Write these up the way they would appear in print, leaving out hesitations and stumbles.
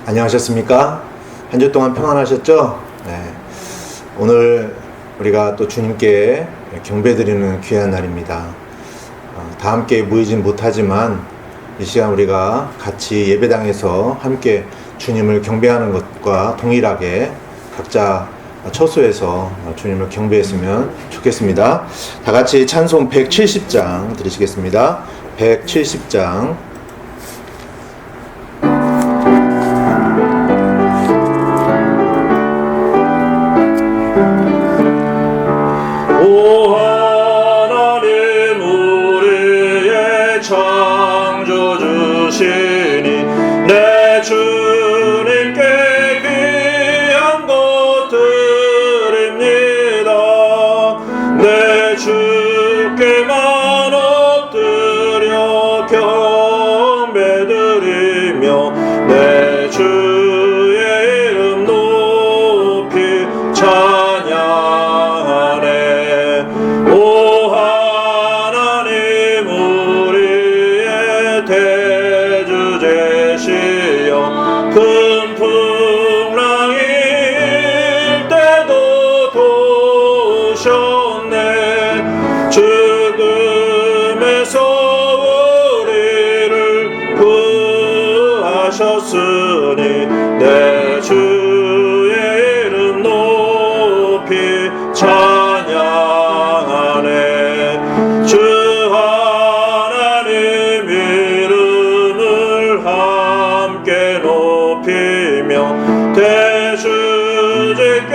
안녕하셨습니까? 한 주 동안 평안하셨죠? 네. 오늘 우리가 또 주님께 경배드리는 귀한 날입니다. 다 함께 모이진 못하지만 이 시간 우리가 같이 예배당에서 함께 주님을 경배하는 것과 동일하게 각자 처소에서 주님을 경배했으면 좋겠습니다. 다 같이 찬송 170장 드리시겠습니다. 170장. 오 하나님 우리의 창조주시니 내 주님께 귀한 것 드립니다. 내 주께만 엎드려 경배드리며 내 주의 이름 높이 찬양하네. 오 하나님 우리의 대주 되시어 큰 풍랑일 때도 도우셨네. 죽음에서 우리를 구하셨으니 내 주의 이름 높이 찬양하네. 주 하나님 이름을 함께 높이며 대주님께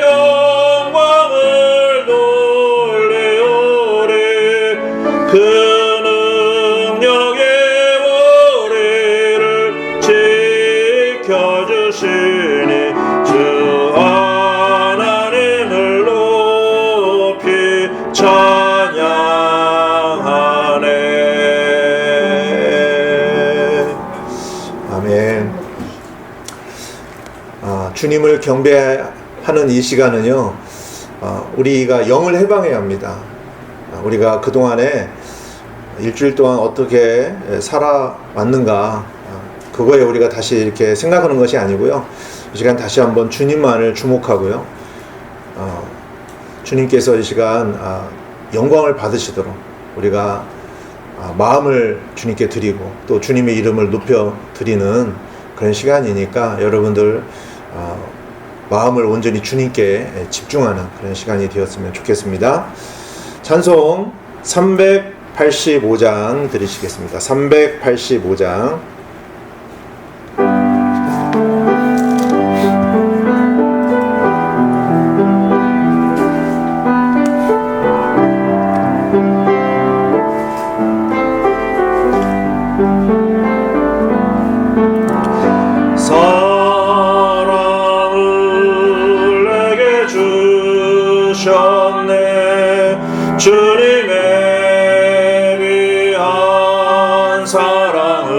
영광을 돌리오리. 그 능력에 우리를 지켜주시니 주 하나님을 높이 찬양하네. 아멘. 주님을 경배하는 이 시간은요, 우리가 영을 해방해야 합니다. 우리가 그동안에 일주일 동안 어떻게 살아왔는가, 그거에 우리가 다시 이렇게 생각하는 것이 아니고요. 이 시간 다시 한번 주님만을 주목하고요. 주님께서 이 시간 영광을 받으시도록 우리가 마음을 주님께 드리고 또 주님의 이름을 높여 드리는 그런 시간이니까 여러분들 마음을 온전히 주님께 집중하는 그런 시간이 되었으면 좋겠습니다. 찬송 385장 드리시겠습니다. 385장. 사랑을 내게 주셨네. 주님의 귀한 사랑을,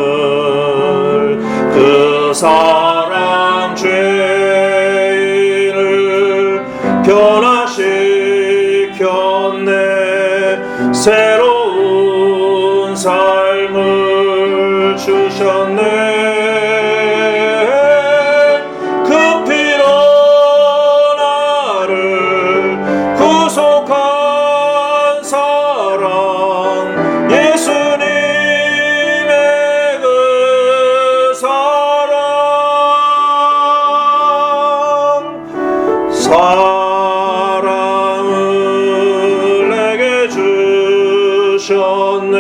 그 사랑 죄인을 변화시켰네. 새로운 삶을 주셨네. 그 피로 나를 구속한 사랑, 예수님의 그 사랑을 내게 주셨네.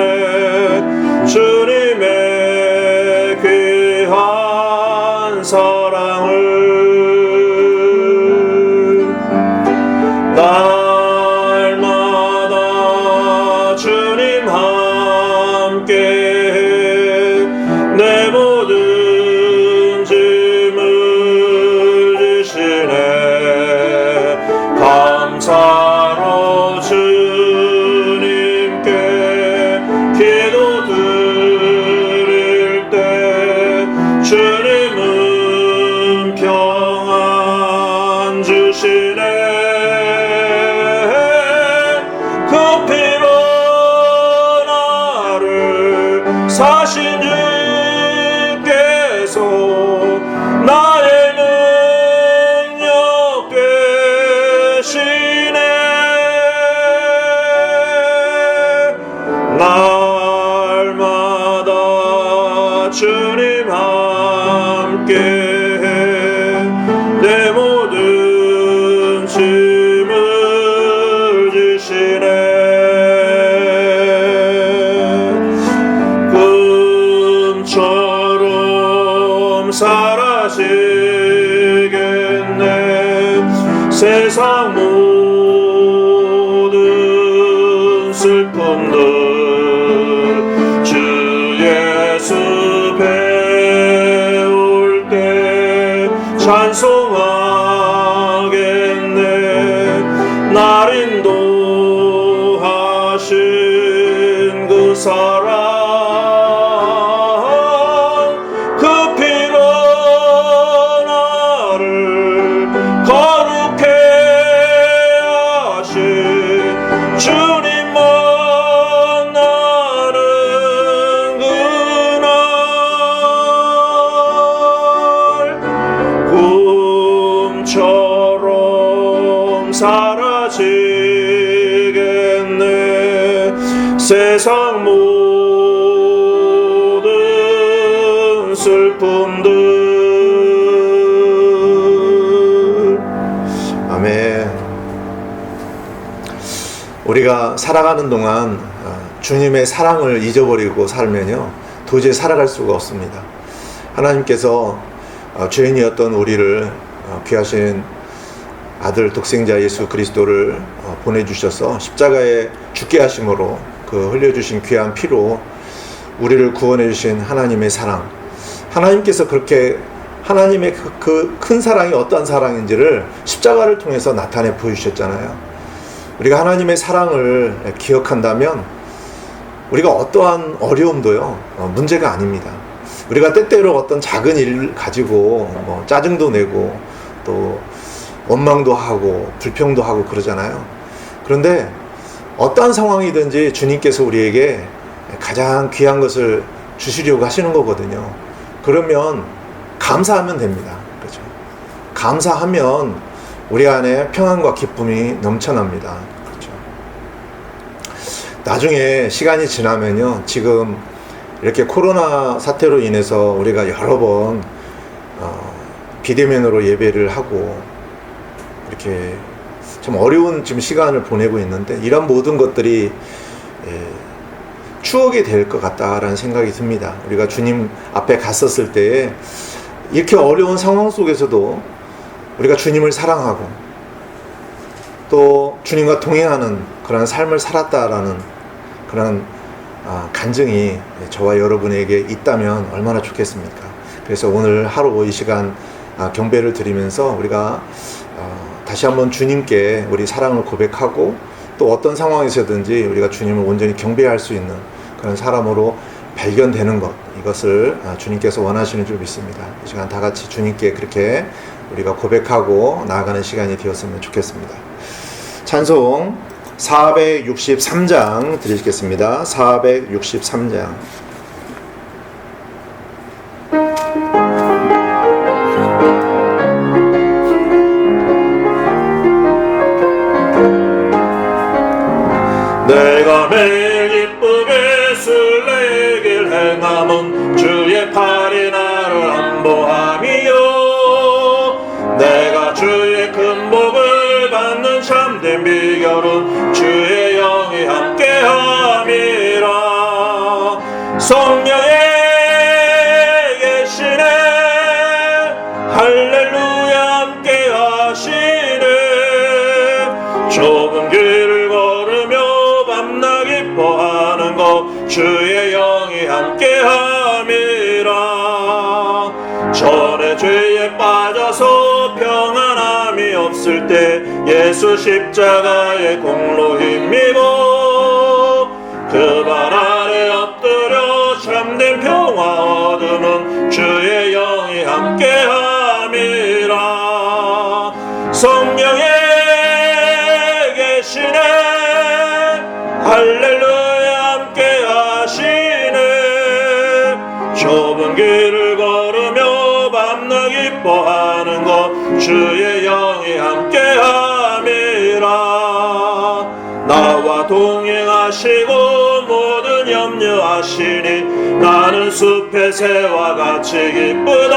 주님의 귀한 사랑을 날마다 주님 함께 내 모든 짐을 지시네. 감사로 주님께 기도 드릴 때 주님은 평안 주시네. 그 피로 나를 사신 주께서 주님 함께 내 모든 짐을 지시네. 꿈처럼 사라지겠네. 세상 모든 슬픔들 주 예수 배울 때 찬송하겠네. 날 인도하신 그 사랑, 그 피로 나를 거룩해 하신 주님 만나는 그날 꿈처럼 사라지겠네. 세상 모든 슬픔들. 아멘. 우리가 살아가는 동안 주님의 사랑을 잊어버리고 살면요, 도저히 살아갈 수가 없습니다. 하나님께서 죄인이었던 우리를 귀하신 아들 독생자 예수 그리스도를 보내주셔서 십자가에 죽게 하심으로 그 흘려주신 귀한 피로 우리를 구원해 주신 하나님의 사랑, 하나님께서 그렇게 하나님의 그 큰 사랑이 어떠한 사랑인지를 십자가를 통해서 나타내 보여주셨잖아요. 우리가 하나님의 사랑을 기억한다면 우리가 어떠한 어려움도요 문제가 아닙니다. 우리가 때때로 어떤 작은 일 가지고 짜증도 내고 또 원망도 하고 불평도 하고 그러잖아요. 그런데 어떠한 상황이든지 주님께서 우리에게 가장 귀한 것을 주시려고 하시는 거거든요. 그러면 감사하면 됩니다. 그렇죠? 감사하면 우리 안에 평안과 기쁨이 넘쳐납니다. 그렇죠? 나중에 시간이 지나면요, 지금 이렇게 코로나 사태로 인해서 우리가 여러 번 비대면으로 예배를 하고 이렇게 참 어려운 지금 시간을 보내고 있는데, 이런 모든 것들이 추억이 될 것 같다라는 생각이 듭니다. 우리가 주님 앞에 갔었을 때에 이렇게 어려운 상황 속에서도 우리가 주님을 사랑하고 또 주님과 동행하는 그런 삶을 살았다라는 그런 간증이 저와 여러분에게 있다면 얼마나 좋겠습니까? 그래서 오늘 하루 이 시간 경배를 드리면서 우리가 다시 한번 주님께 우리 사랑을 고백하고 또 어떤 상황에서든지 우리가 주님을 온전히 경배할 수 있는 그런 사람으로 발견되는 것, 이것을 주님께서 원하시는 줄 믿습니다. 이 시간 다 같이 주님께 그렇게 우리가 고백하고 나아가는 시간이 되었으면 좋겠습니다. 찬송 463장 드리겠습니다. 463장. 내가 매일 기쁘게 술래의 길 행함은 주의 팔이 나를 안보함이요. 내가 주의 큰 복을 받는 참된 비결은 주의 영이 함께함이라. 성령에 계시네, 할렐루야 함께하시네. 좁은 길을 걸으며 밤낮 기뻐하는 것 주의 영이 함께함이라. 전에 죄에 빠져서 평안함이 없을 때 예수 십자가의 공로 힘입어 그 발 아래 엎드려 참된 평화 얻으는 주의 영이 함께함이라. 성령에 계시네, 할렐루야 함께하시네. 좁은 길을 걸으며 밤낮 기뻐하는 것 주의 영이 함께함이라. 나와 동행하시고 모든 염려하시니 나는 숲의 새와 같이 기쁘다.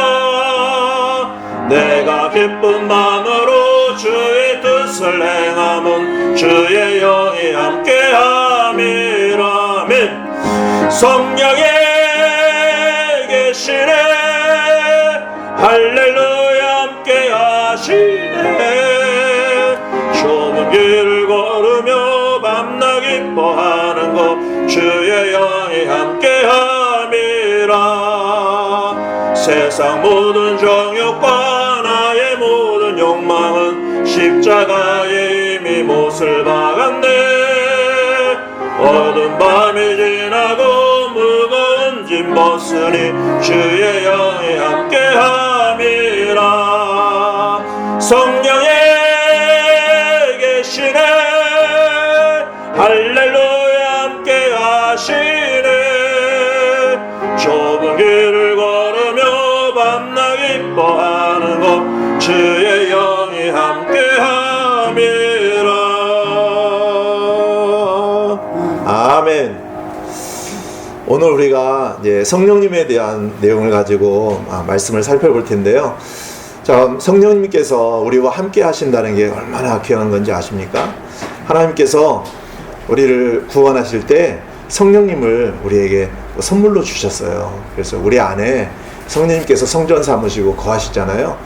내가 기쁜 마음으로 주의 뜻을 행함은 주의 영이 함께함이라. 아멘. 성령에 계시네 할렐루야 함께하시네. 좁은 길을 걸으며 밤낮 기뻐하는 것 주의 영이 함께함이라. 세상 모든 정욕과 나의 모든 욕망은 십자가에 이미 못을 박았네. 어두운 밤이 지나고 무거운 짐 벗으니 주의 영이 함께함이라. 성령에 계시네 할렐루야 함께하시네. 좁은 길을 걸으며 밤낮 기뻐하는 것 주의 영이 함께함이라. 아멘. 오늘 우리가 이제 성령님에 대한 내용을 가지고 말씀을 살펴볼 텐데요. 자, 성령님께서 우리와 함께 하신다는 게 얼마나 귀한 건지 아십니까? 하나님께서 우리를 구원하실 때 성령님을 우리에게 선물로 주셨어요. 그래서 우리 안에 성령님께서 성전 삼으시고 거하시잖아요.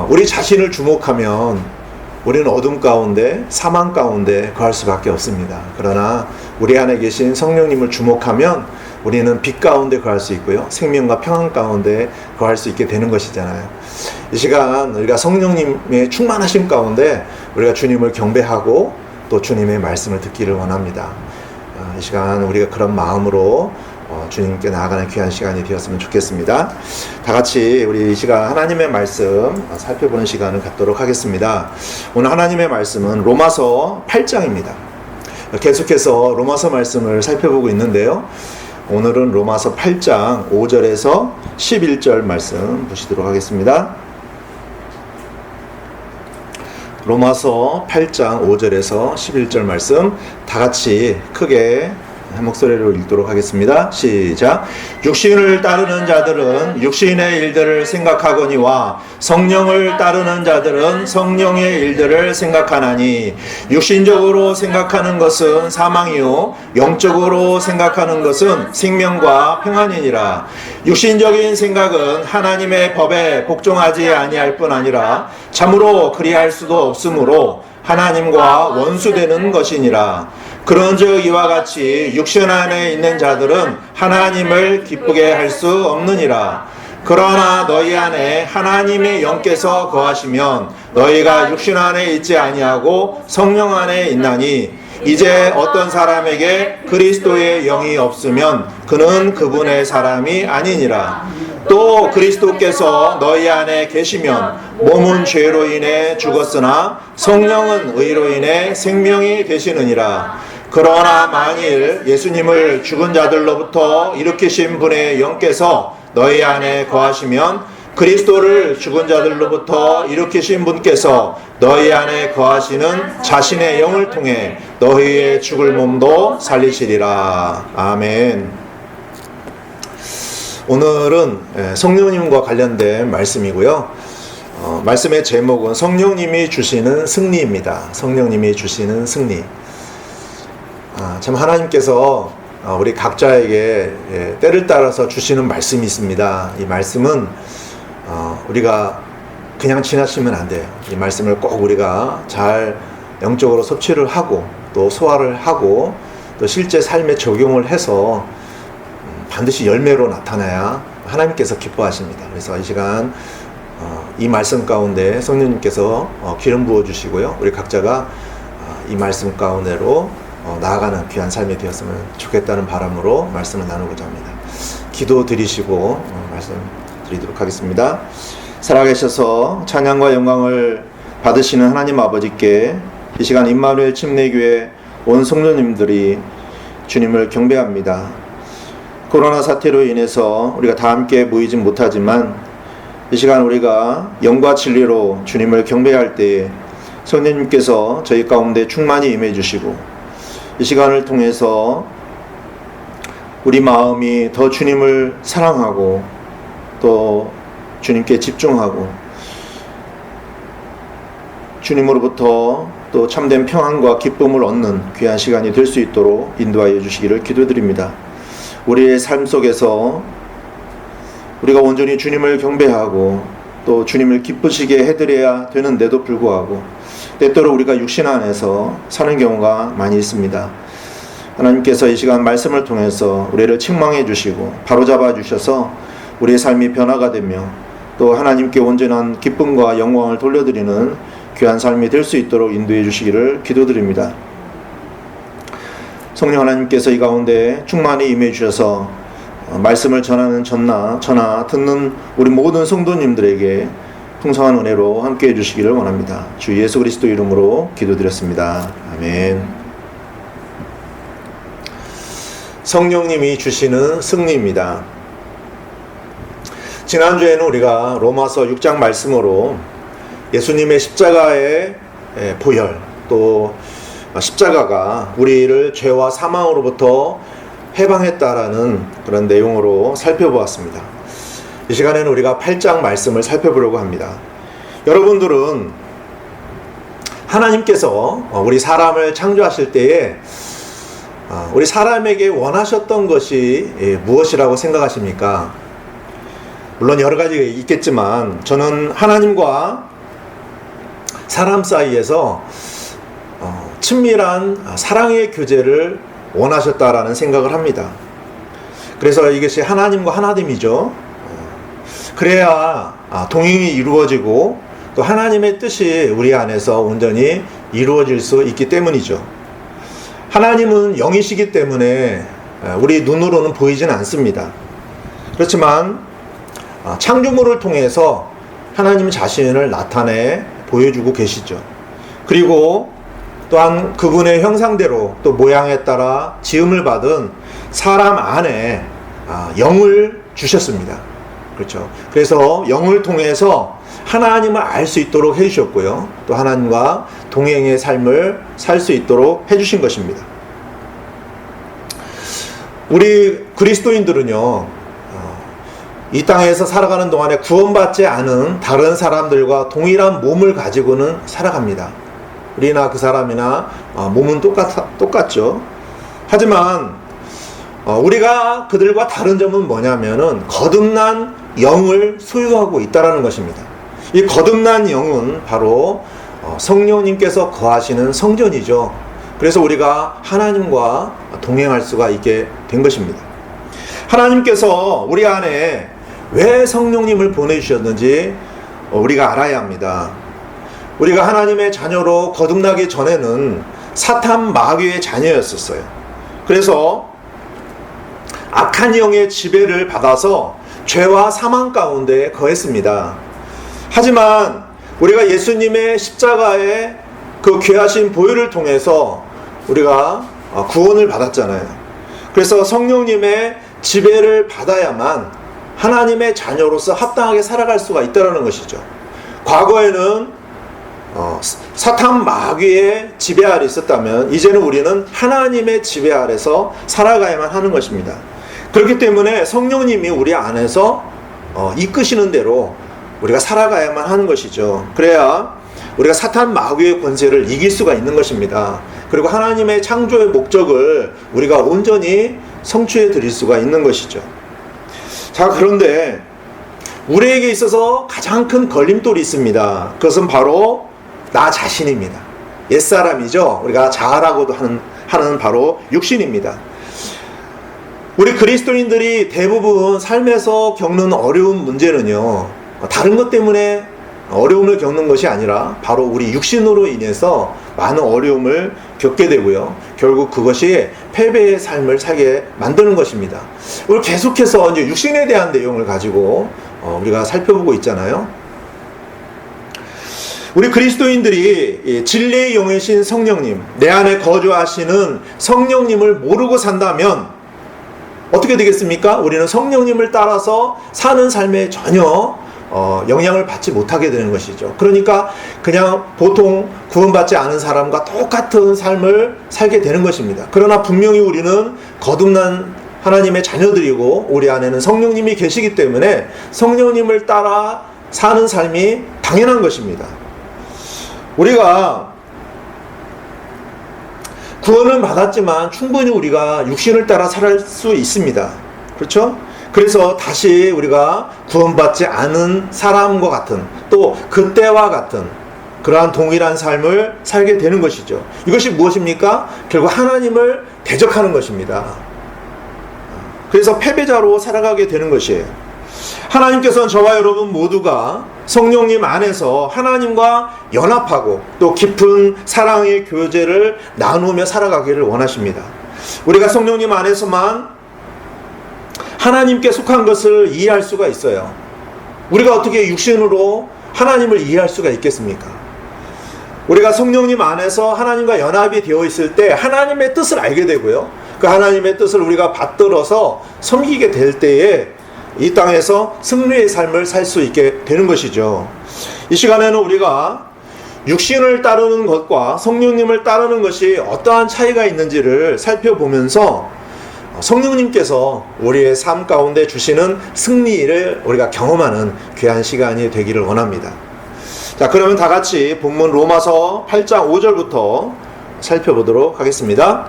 우리 자신을 주목하면 우리는 어둠 가운데 사망 가운데 거할 수밖에 없습니다. 그러나 우리 안에 계신 성령님을 주목하면 우리는 빛 가운데 거할 수 있고요, 생명과 평안 가운데 거할 수 있게 되는 것이잖아요. 이 시간 우리가 성령님의 충만하심 가운데 우리가 주님을 경배하고 또 주님의 말씀을 듣기를 원합니다. 이 시간 우리가 그런 마음으로 주님께 나아가는 귀한 시간이 되었으면 좋겠습니다. 다 같이 우리 이 시간 하나님의 말씀 살펴보는 시간을 갖도록 하겠습니다. 오늘 하나님의 말씀은 로마서 8장입니다. 계속해서 로마서 말씀을 살펴보고 있는데요. 오늘은 로마서 8장 5절에서 11절 말씀 보시도록 하겠습니다. 로마서 8장 5절에서 11절 말씀 다 같이 크게 한 목소리로 읽도록 하겠습니다. 시작. 육신을 따르는 자들은 육신의 일들을 생각하거니와 성령을 따르는 자들은 성령의 일들을 생각하나니 육신적으로 생각하는 것은 사망이요 영적으로 생각하는 것은 생명과 평안이니라. 육신적인 생각은 하나님의 법에 복종하지 아니할 뿐 아니라 참으로 그리할 수도 없으므로 하나님과 원수되는 것이니라. 그런즉 이와 같이 육신 안에 있는 자들은 하나님을 기쁘게 할 수 없느니라. 그러나 너희 안에 하나님의 영께서 거하시면 너희가 육신 안에 있지 아니하고 성령 안에 있나니 이제 어떤 사람에게 그리스도의 영이 없으면 그는 그분의 사람이 아니니라. 또 그리스도께서 너희 안에 계시면 몸은 죄로 인해 죽었으나 성령은 의로 인해 생명이 되시느니라. 그러나 만일 예수님을 죽은 자들로부터 일으키신 분의 영께서 너희 안에 거하시면 그리스도를 죽은 자들로부터 일으키신 분께서 너희 안에 거하시는 자신의 영을 통해 너희의 죽을 몸도 살리시리라. 아멘. 오늘은 성령님과 관련된 말씀이고요. 말씀의 제목은 성령님이 주시는 승리입니다. 성령님이 주시는 승리. 참 하나님께서 우리 각자에게 때를 따라서 주시는 말씀이 있습니다. 이 말씀은 우리가 그냥 지나치면 안 돼요. 이 말씀을 꼭 우리가 잘 영적으로 섭취를 하고 또 소화를 하고 또 실제 삶에 적용을 해서 반드시 열매로 나타나야 하나님께서 기뻐하십니다. 그래서 이 시간 이 말씀 가운데 성령님께서 기름 부어주시고요, 우리 각자가 이 말씀 가운데로 나아가는 귀한 삶이 되었으면 좋겠다는 바람으로 말씀을 나누고자 합니다. 기도 드리시고 말씀 드리도록 하겠습니다. 살아계셔서 찬양과 영광을 받으시는 하나님 아버지께 이 시간 임마누엘 침례교회 온 성도님들이 주님을 경배합니다. 코로나 사태로 인해서 우리가 다 함께 모이진 못하지만 이 시간 우리가 영과 진리로 주님을 경배할 때에 성령님께서 저희 가운데 충만히 임해 주시고 이 시간을 통해서 우리 마음이 더 주님을 사랑하고 또 주님께 집중하고 주님으로부터 또 참된 평안과 기쁨을 얻는 귀한 시간이 될 수 있도록 인도하여 주시기를 기도드립니다. 우리의 삶 속에서 우리가 온전히 주님을 경배하고 또 주님을 기쁘시게 해드려야 되는데도 불구하고 때때로 우리가 육신 안에서 사는 경우가 많이 있습니다. 하나님께서 이 시간 말씀을 통해서 우리를 책망해 주시고 바로잡아 주셔서 우리의 삶이 변화가 되며 또 하나님께 온전한 기쁨과 영광을 돌려드리는 귀한 삶이 될 수 있도록 인도해 주시기를 기도드립니다. 성령 하나님께서 이 가운데 충만히 임해 주셔서 말씀을 전하는 전하 듣는 우리 모든 성도님들에게 풍성한 은혜로 함께해 주시기를 원합니다. 주 예수 그리스도 이름으로 기도드렸습니다. 아멘. 성령님이 주시는 승리입니다. 지난주에는 우리가 로마서 6장 말씀으로 예수님의 십자가의 보혈, 또 십자가가 우리를 죄와 사망으로부터 해방했다라는 그런 내용으로 살펴보았습니다. 이 시간에는 우리가 8장 말씀을 살펴보려고 합니다. 여러분들은 하나님께서 우리 사람을 창조하실 때에 우리 사람에게 원하셨던 것이 무엇이라고 생각하십니까? 물론 여러 가지가 있겠지만 저는 하나님과 사람 사이에서 친밀한 사랑의 교제를 원하셨다라는 생각을 합니다. 그래서 이것이 하나님과 하나됨이죠. 그래야 동행이 이루어지고 또 하나님의 뜻이 우리 안에서 온전히 이루어질 수 있기 때문이죠. 하나님은 영이시기 때문에 우리 눈으로는 보이진 않습니다. 그렇지만 창조물을 통해서 하나님 자신을 나타내 보여주고 계시죠. 그리고 또한 그분의 형상대로 또 모양에 따라 지음을 받은 사람 안에 영을 주셨습니다. 그렇죠. 그래서 영을 통해서 하나님을 알 수 있도록 해주셨고요. 또 하나님과 동행의 삶을 살 수 있도록 해주신 것입니다. 우리 그리스도인들은요, 이 땅에서 살아가는 동안에 구원받지 않은 다른 사람들과 동일한 몸을 가지고는 살아갑니다. 우리나 그 사람이나 몸은 똑같죠. 하지만 우리가 그들과 다른 점은 뭐냐면은 거듭난 영을 소유하고 있다는 것입니다. 이 거듭난 영은 바로 성령님께서 거하시는 성전이죠. 그래서 우리가 하나님과 동행할 수가 있게 된 것입니다. 하나님께서 우리 안에 왜 성령님을 보내주셨는지 우리가 알아야 합니다. 우리가 하나님의 자녀로 거듭나기 전에는 사탄 마귀의 자녀였었어요. 그래서 악한 영의 지배를 받아서 죄와 사망 가운데 거했습니다. 하지만 우리가 예수님의 십자가의 그 귀하신 보혈을 통해서 우리가 구원을 받았잖아요. 그래서 성령님의 지배를 받아야만 하나님의 자녀로서 합당하게 살아갈 수가 있다는 것이죠. 과거에는 사탄 마귀의 지배 아래 있었다면 이제는 우리는 하나님의 지배 아래서 살아가야만 하는 것입니다. 그렇기 때문에 성령님이 우리 안에서 이끄시는 대로 우리가 살아가야만 하는 것이죠. 그래야 우리가 사탄 마귀의 권세를 이길 수가 있는 것입니다. 그리고 하나님의 창조의 목적을 우리가 온전히 성취해 드릴 수가 있는 것이죠. 자, 그런데 우리에게 있어서 가장 큰 걸림돌이 있습니다. 그것은 바로 나 자신입니다. 옛사람이죠. 우리가 자아라고도 하는 바로 육신입니다. 우리 그리스도인들이 대부분 삶에서 겪는 어려운 문제는요, 다른 것 때문에 어려움을 겪는 것이 아니라 바로 우리 육신으로 인해서 많은 어려움을 겪게 되고요. 결국 그것이 패배의 삶을 살게 만드는 것입니다. 오늘 계속해서 이제 육신에 대한 내용을 가지고 우리가 살펴보고 있잖아요. 우리 그리스도인들이 진리의 영이신 성령님, 내 안에 거주하시는 성령님을 모르고 산다면 어떻게 되겠습니까? 우리는 성령님을 따라서 사는 삶에 전혀 영향을 받지 못하게 되는 것이죠. 그러니까 그냥 보통 구원받지 않은 사람과 똑같은 삶을 살게 되는 것입니다. 그러나 분명히 우리는 거듭난 하나님의 자녀들이고 우리 안에는 성령님이 계시기 때문에 성령님을 따라 사는 삶이 당연한 것입니다. 우리가 구원을 받았지만 충분히 우리가 육신을 따라 살 수 있습니다. 그렇죠? 그래서 다시 우리가 구원받지 않은 사람과 같은, 또 그때와 같은 그러한 동일한 삶을 살게 되는 것이죠. 이것이 무엇입니까? 결국 하나님을 대적하는 것입니다. 그래서 패배자로 살아가게 되는 것이에요. 하나님께서는 저와 여러분 모두가 성령님 안에서 하나님과 연합하고 또 깊은 사랑의 교제를 나누며 살아가기를 원하십니다. 우리가 성령님 안에서만 하나님께 속한 것을 이해할 수가 있어요. 우리가 어떻게 육신으로 하나님을 이해할 수가 있겠습니까? 우리가 성령님 안에서 하나님과 연합이 되어 있을 때 하나님의 뜻을 알게 되고요. 그 하나님의 뜻을 우리가 받들어서 섬기게 될 때에 이 땅에서 승리의 삶을 살 수 있게 되는 것이죠. 이 시간에는 우리가 육신을 따르는 것과 성령님을 따르는 것이 어떠한 차이가 있는지를 살펴보면서 성령님께서 우리의 삶 가운데 주시는 승리를 우리가 경험하는 귀한 시간이 되기를 원합니다. 자, 그러면 다 같이 본문 로마서 8장 5절부터 살펴보도록 하겠습니다.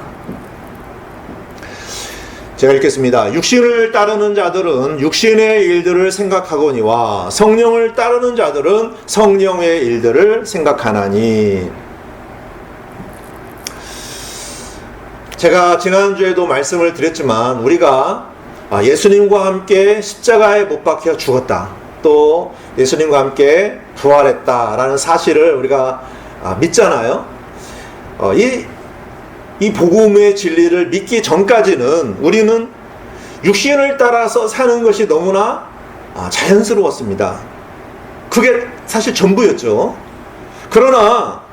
제가 읽겠습니다. 육신을 따르는 자들은 육신의 일들을 생각하거니와 성령을 따르는 자들은 성령의 일들을 생각하나니. 제가 지난주에도 말씀을 드렸지만 우리가 예수님과 함께 십자가에 못 박혀 죽었다, 또 예수님과 함께 부활했다라는 사실을 우리가 믿잖아요. 이 복음의 진리를 믿기 전까지는 우리는 육신을 따라서 사는 것이 너무나 자연스러웠습니다. 그게 사실 전부였죠. 그러나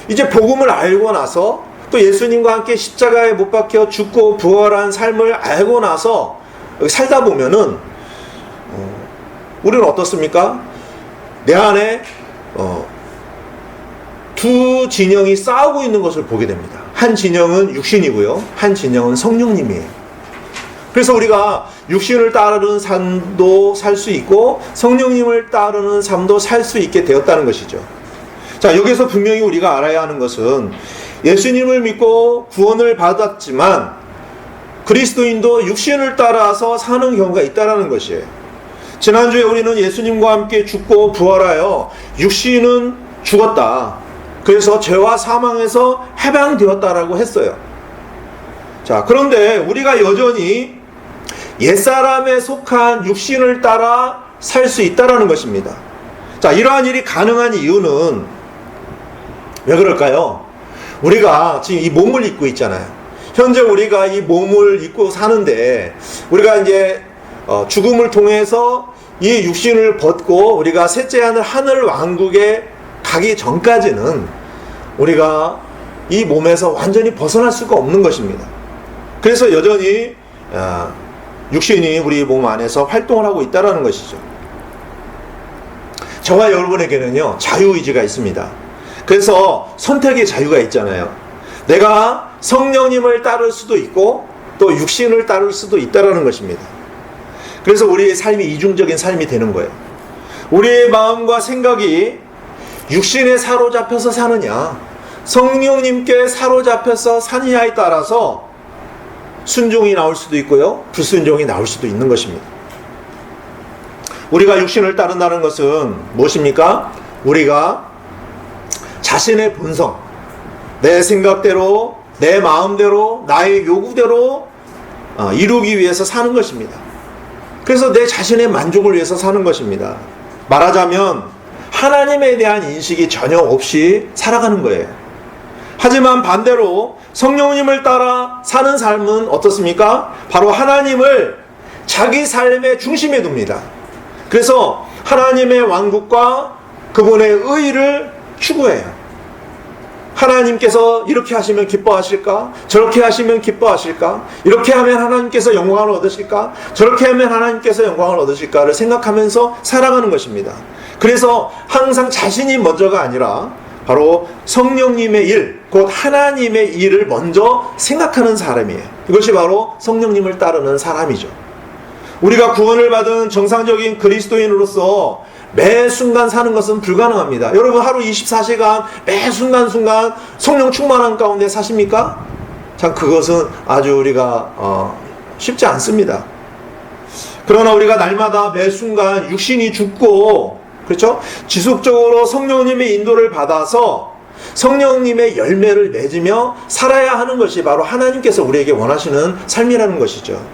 이제 복음을 알고 나서 또 예수님과 함께 십자가에 못 박혀 죽고 부활한 삶을 알고 나서 살다 보면은 우리는 어떻습니까? 내 안에 두 진영이 싸우고 있는 것을 보게 됩니다. 한 진영은 육신이고요, 한 진영은 성령님이에요. 그래서 우리가 육신을 따르는 삶도 살 수 있고 성령님을 따르는 삶도 살 수 있게 되었다는 것이죠. 자, 여기서 분명히 우리가 알아야 하는 것은 예수님을 믿고 구원을 받았지만 그리스도인도 육신을 따라서 사는 경우가 있다는 것이에요. 지난주에 우리는 예수님과 함께 죽고 부활하여 육신은 죽었다, 그래서 죄와 사망에서 해방되었다라고 했어요. 자, 그런데 우리가 여전히 옛사람에 속한 육신을 따라 살 수 있다라는 것입니다. 자, 이러한 일이 가능한 이유는 왜 그럴까요? 우리가 지금 이 몸을 입고 있잖아요. 현재 우리가 이 몸을 입고 사는데 우리가 이제 죽음을 통해서 이 육신을 벗고 우리가 셋째 하늘 왕국에 가기 전까지는 우리가 이 몸에서 완전히 벗어날 수가 없는 것입니다. 그래서 여전히 육신이 우리 몸 안에서 활동을 하고 있다는 것이죠. 저와 여러분에게는요, 자유의지가 있습니다. 그래서 선택의 자유가 있잖아요. 내가 성령님을 따를 수도 있고 또 육신을 따를 수도 있다는 것입니다. 그래서 우리의 삶이 이중적인 삶이 되는 거예요. 우리의 마음과 생각이 육신에 사로잡혀서 사느냐, 성령님께 사로잡혀서 사느냐에 따라서 순종이 나올 수도 있고요, 불순종이 나올 수도 있는 것입니다. 우리가 육신을 따른다는 것은 무엇입니까? 우리가 자신의 본성, 내 생각대로, 내 마음대로, 나의 요구대로 이루기 위해서 사는 것입니다. 그래서 내 자신의 만족을 위해서 사는 것입니다. 말하자면 하나님에 대한 인식이 전혀 없이 살아가는 거예요. 하지만 반대로 성령님을 따라 사는 삶은 어떻습니까? 바로 하나님을 자기 삶의 중심에 둡니다. 그래서 하나님의 왕국과 그분의 의의를 추구해요. 하나님께서 이렇게 하시면 기뻐하실까? 저렇게 하시면 기뻐하실까? 이렇게 하면 하나님께서 영광을 얻으실까? 저렇게 하면 하나님께서 영광을 얻으실까를 생각하면서 살아가는 것입니다. 그래서 항상 자신이 먼저가 아니라 바로 성령님의 일, 곧 하나님의 일을 먼저 생각하는 사람이에요. 이것이 바로 성령님을 따르는 사람이죠. 우리가 구원을 받은 정상적인 그리스도인으로서 매 순간 사는 것은 불가능합니다. 여러분 하루 24시간 매 순간순간 성령 충만한 가운데 사십니까? 참 그것은 아주 우리가 쉽지 않습니다. 그러나 우리가 날마다 매 순간 육신이 죽고, 그렇죠? 지속적으로 성령님의 인도를 받아서 성령님의 열매를 맺으며 살아야 하는 것이 바로 하나님께서 우리에게 원하시는 삶이라는 것이죠.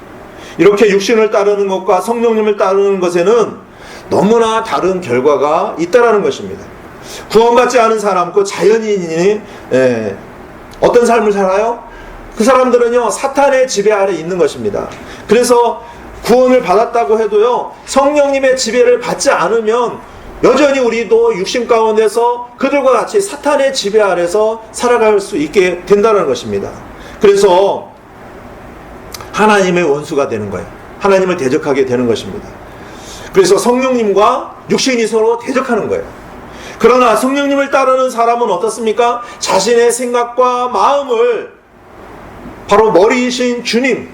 이렇게 육신을 따르는 것과 성령님을 따르는 것에는 너무나 다른 결과가 있다라는 것입니다. 구원받지 않은 사람, 그 자연인이 어떤 삶을 살아요? 그 사람들은요, 사탄의 지배 아래 있는 것입니다. 그래서 구원을 받았다고 해도요, 성령님의 지배를 받지 않으면 여전히 우리도 육신 가운데서 그들과 같이 사탄의 지배 아래서 살아갈 수 있게 된다는 것입니다. 그래서 하나님의 원수가 되는 거예요. 하나님을 대적하게 되는 것입니다. 그래서 성령님과 육신이 서로 대적하는 거예요. 그러나 성령님을 따르는 사람은 어떻습니까? 자신의 생각과 마음을 바로 머리이신 주님,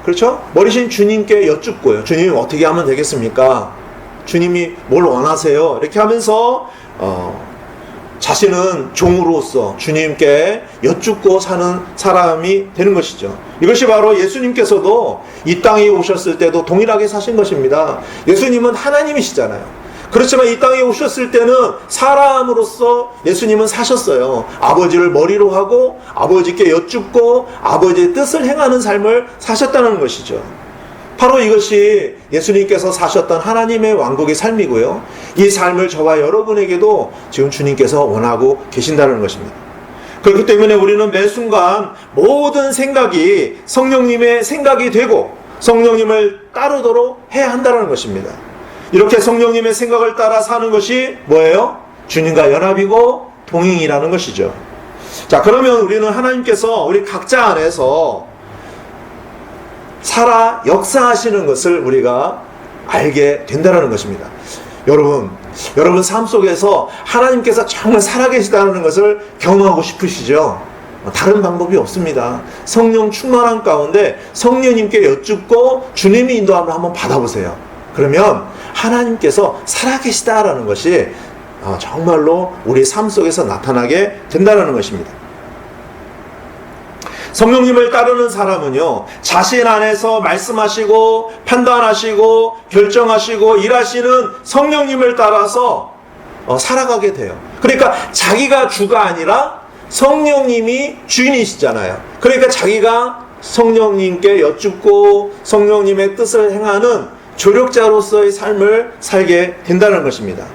그렇죠? 머리신 주님께 여쭙고요. 주님 어떻게 하면 되겠습니까? 주님이 뭘 원하세요? 이렇게 하면서 자신은 종으로서 주님께 여쭙고 사는 사람이 되는 것이죠. 이것이 바로 예수님께서도 이 땅에 오셨을 때도 동일하게 사신 것입니다. 예수님은 하나님이시잖아요. 그렇지만 이 땅에 오셨을 때는 사람으로서 예수님은 사셨어요. 아버지를 머리로 하고 아버지께 여쭙고 아버지의 뜻을 행하는 삶을 사셨다는 것이죠. 바로 이것이 예수님께서 사셨던 하나님의 왕국의 삶이고요. 이 삶을 저와 여러분에게도 지금 주님께서 원하고 계신다는 것입니다. 그렇기 때문에 우리는 매 순간 모든 생각이 성령님의 생각이 되고 성령님을 따르도록 해야 한다는 것입니다. 이렇게 성령님의 생각을 따라 사는 것이 뭐예요? 주님과 연합이고 동행이라는 것이죠. 자, 그러면 우리는 하나님께서 우리 각자 안에서 살아 역사하시는 것을 우리가 알게 된다는 것입니다. 여러분 삶 속에서 하나님께서 정말 살아계시다는 것을 경험하고 싶으시죠? 다른 방법이 없습니다. 성령 충만한 가운데 성령님께 여쭙고 주님의 인도함을 한번 받아보세요. 그러면 하나님께서 살아계시다라는 것이 정말로 우리 삶 속에서 나타나게 된다는 것입니다. 성령님을 따르는 사람은요, 자신 안에서 말씀하시고 판단하시고 결정하시고 일하시는 성령님을 따라서 살아가게 돼요. 그러니까 자기가 주가 아니라 성령님이 주인이시잖아요. 그러니까 자기가 성령님께 여쭙고 성령님의 뜻을 행하는 조력자로서의 삶을 살게 된다는 것입니다.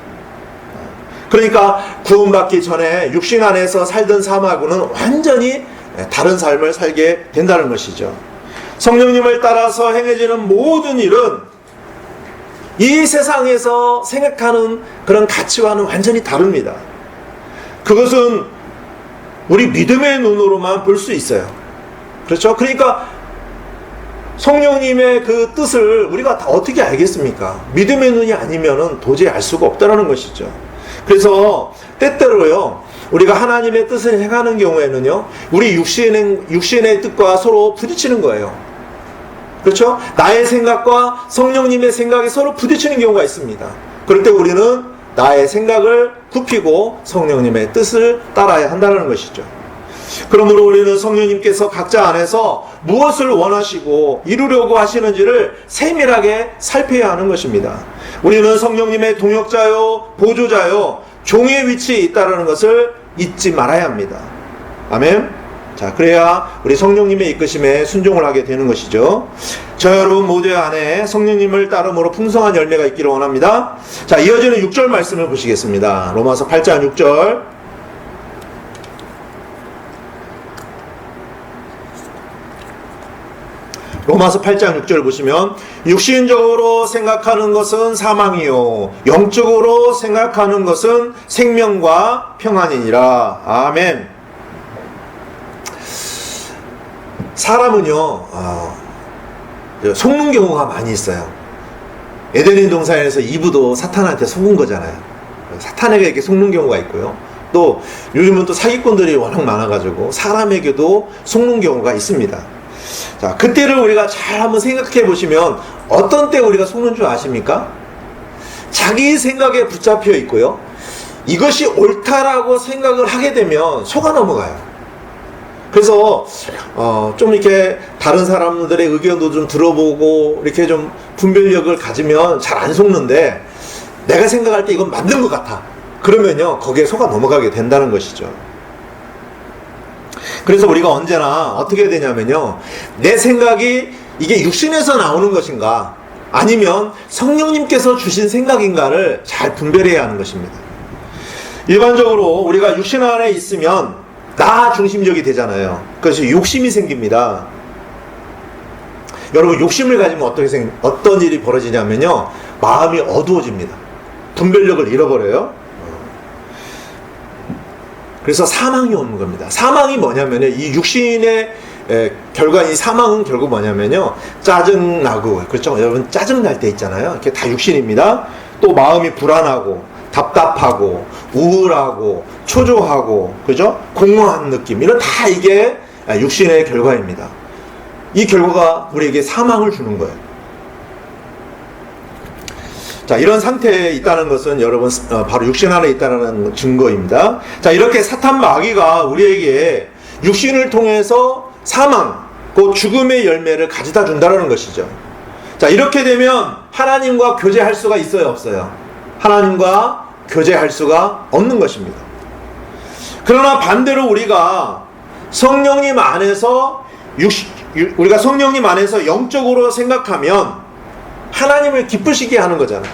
그러니까 구원받기 전에 육신 안에서 살던 삶하고는 완전히 다른 삶을 살게 된다는 것이죠. 성령님을 따라서 행해지는 모든 일은 이 세상에서 생각하는 그런 가치와는 완전히 다릅니다. 그것은 우리 믿음의 눈으로만 볼 수 있어요. 그렇죠? 그러니까 성령님의 그 뜻을 우리가 다 어떻게 알겠습니까? 믿음의 눈이 아니면은 도저히 알 수가 없다는 것이죠. 그래서 때때로요, 우리가 하나님의 뜻을 행하는 경우에는요, 우리 육신의 뜻과 서로 부딪히는 거예요. 그렇죠? 나의 생각과 성령님의 생각이 서로 부딪히는 경우가 있습니다. 그럴 때 우리는 나의 생각을 굽히고 성령님의 뜻을 따라야 한다는 것이죠. 그러므로 우리는 성령님께서 각자 안에서 무엇을 원하시고 이루려고 하시는지를 세밀하게 살펴야 하는 것입니다. 우리는 성령님의 동역자요, 보조자요, 종의 위치에 있다는 것을 잊지 말아야 합니다. 아멘. 자, 그래야 우리 성령님의 이끄심에 순종을 하게 되는 것이죠. 저 여러분 모두 안에 성령님을 따름으로 풍성한 열매가 있기를 원합니다. 자, 이어지는 6절 말씀을 보시겠습니다. 로마서 8장 6절. 로마서 8장 6절 보시면 육신적으로 생각하는 것은 사망이요 영적으로 생각하는 것은 생명과 평안이니라. 아멘. 사람은요 속는 경우가 많이 있어요. 에덴의 동산에서 이브도 사탄한테 속은 거잖아요. 사탄에게 이렇게 속는 경우가 있고요. 또 요즘은 또 사기꾼들이 워낙 많아가지고 사람에게도 속는 경우가 있습니다. 자, 그때를 우리가 잘 한번 생각해 보시면 어떤 때 우리가 속는 줄 아십니까? 자기 생각에 붙잡혀 있고요. 이것이 옳다라고 생각을 하게 되면 속아 넘어가요. 그래서 좀 이렇게 다른 사람들의 의견도 좀 들어보고 이렇게 좀 분별력을 가지면 잘 안 속는데, 내가 생각할 때 이건 맞는 것 같아. 그러면요, 거기에 속아 넘어가게 된다는 것이죠. 그래서 우리가 언제나 어떻게 되냐면요, 내 생각이 이게 육신에서 나오는 것인가 아니면 성령님께서 주신 생각인가를 잘 분별해야 하는 것입니다. 일반적으로 우리가 육신 안에 있으면 나 중심적이 되잖아요. 그래서 욕심이 생깁니다. 여러분, 욕심을 가지면 어떤 일이 벌어지냐면요, 마음이 어두워집니다. 분별력을 잃어버려요. 그래서 사망이 오는 겁니다. 사망이 뭐냐면요, 이 육신의 결과인 사망은 결국 뭐냐면요, 짜증나고, 그렇죠? 여러분, 짜증날 때 있잖아요. 이렇게 다 육신입니다. 또 마음이 불안하고 답답하고 우울하고 초조하고, 그죠? 공허한 느낌, 이런 다 이게 육신의 결과입니다. 이 결과가 우리에게 사망을 주는 거예요. 자, 이런 상태에 있다는 것은 여러분 바로 육신 안에 있다는 증거입니다. 자, 이렇게 사탄 마귀가 우리에게 육신을 통해서 사망, 곧 죽음의 열매를 가져다 준다는 것이죠. 자, 이렇게 되면 하나님과 교제할 수가 있어요, 없어요? 하나님과 교제할 수가 없는 것입니다. 그러나 반대로 우리가 성령님 안에서 영적으로 생각하면 하나님을 기쁘시게 하는 거잖아요.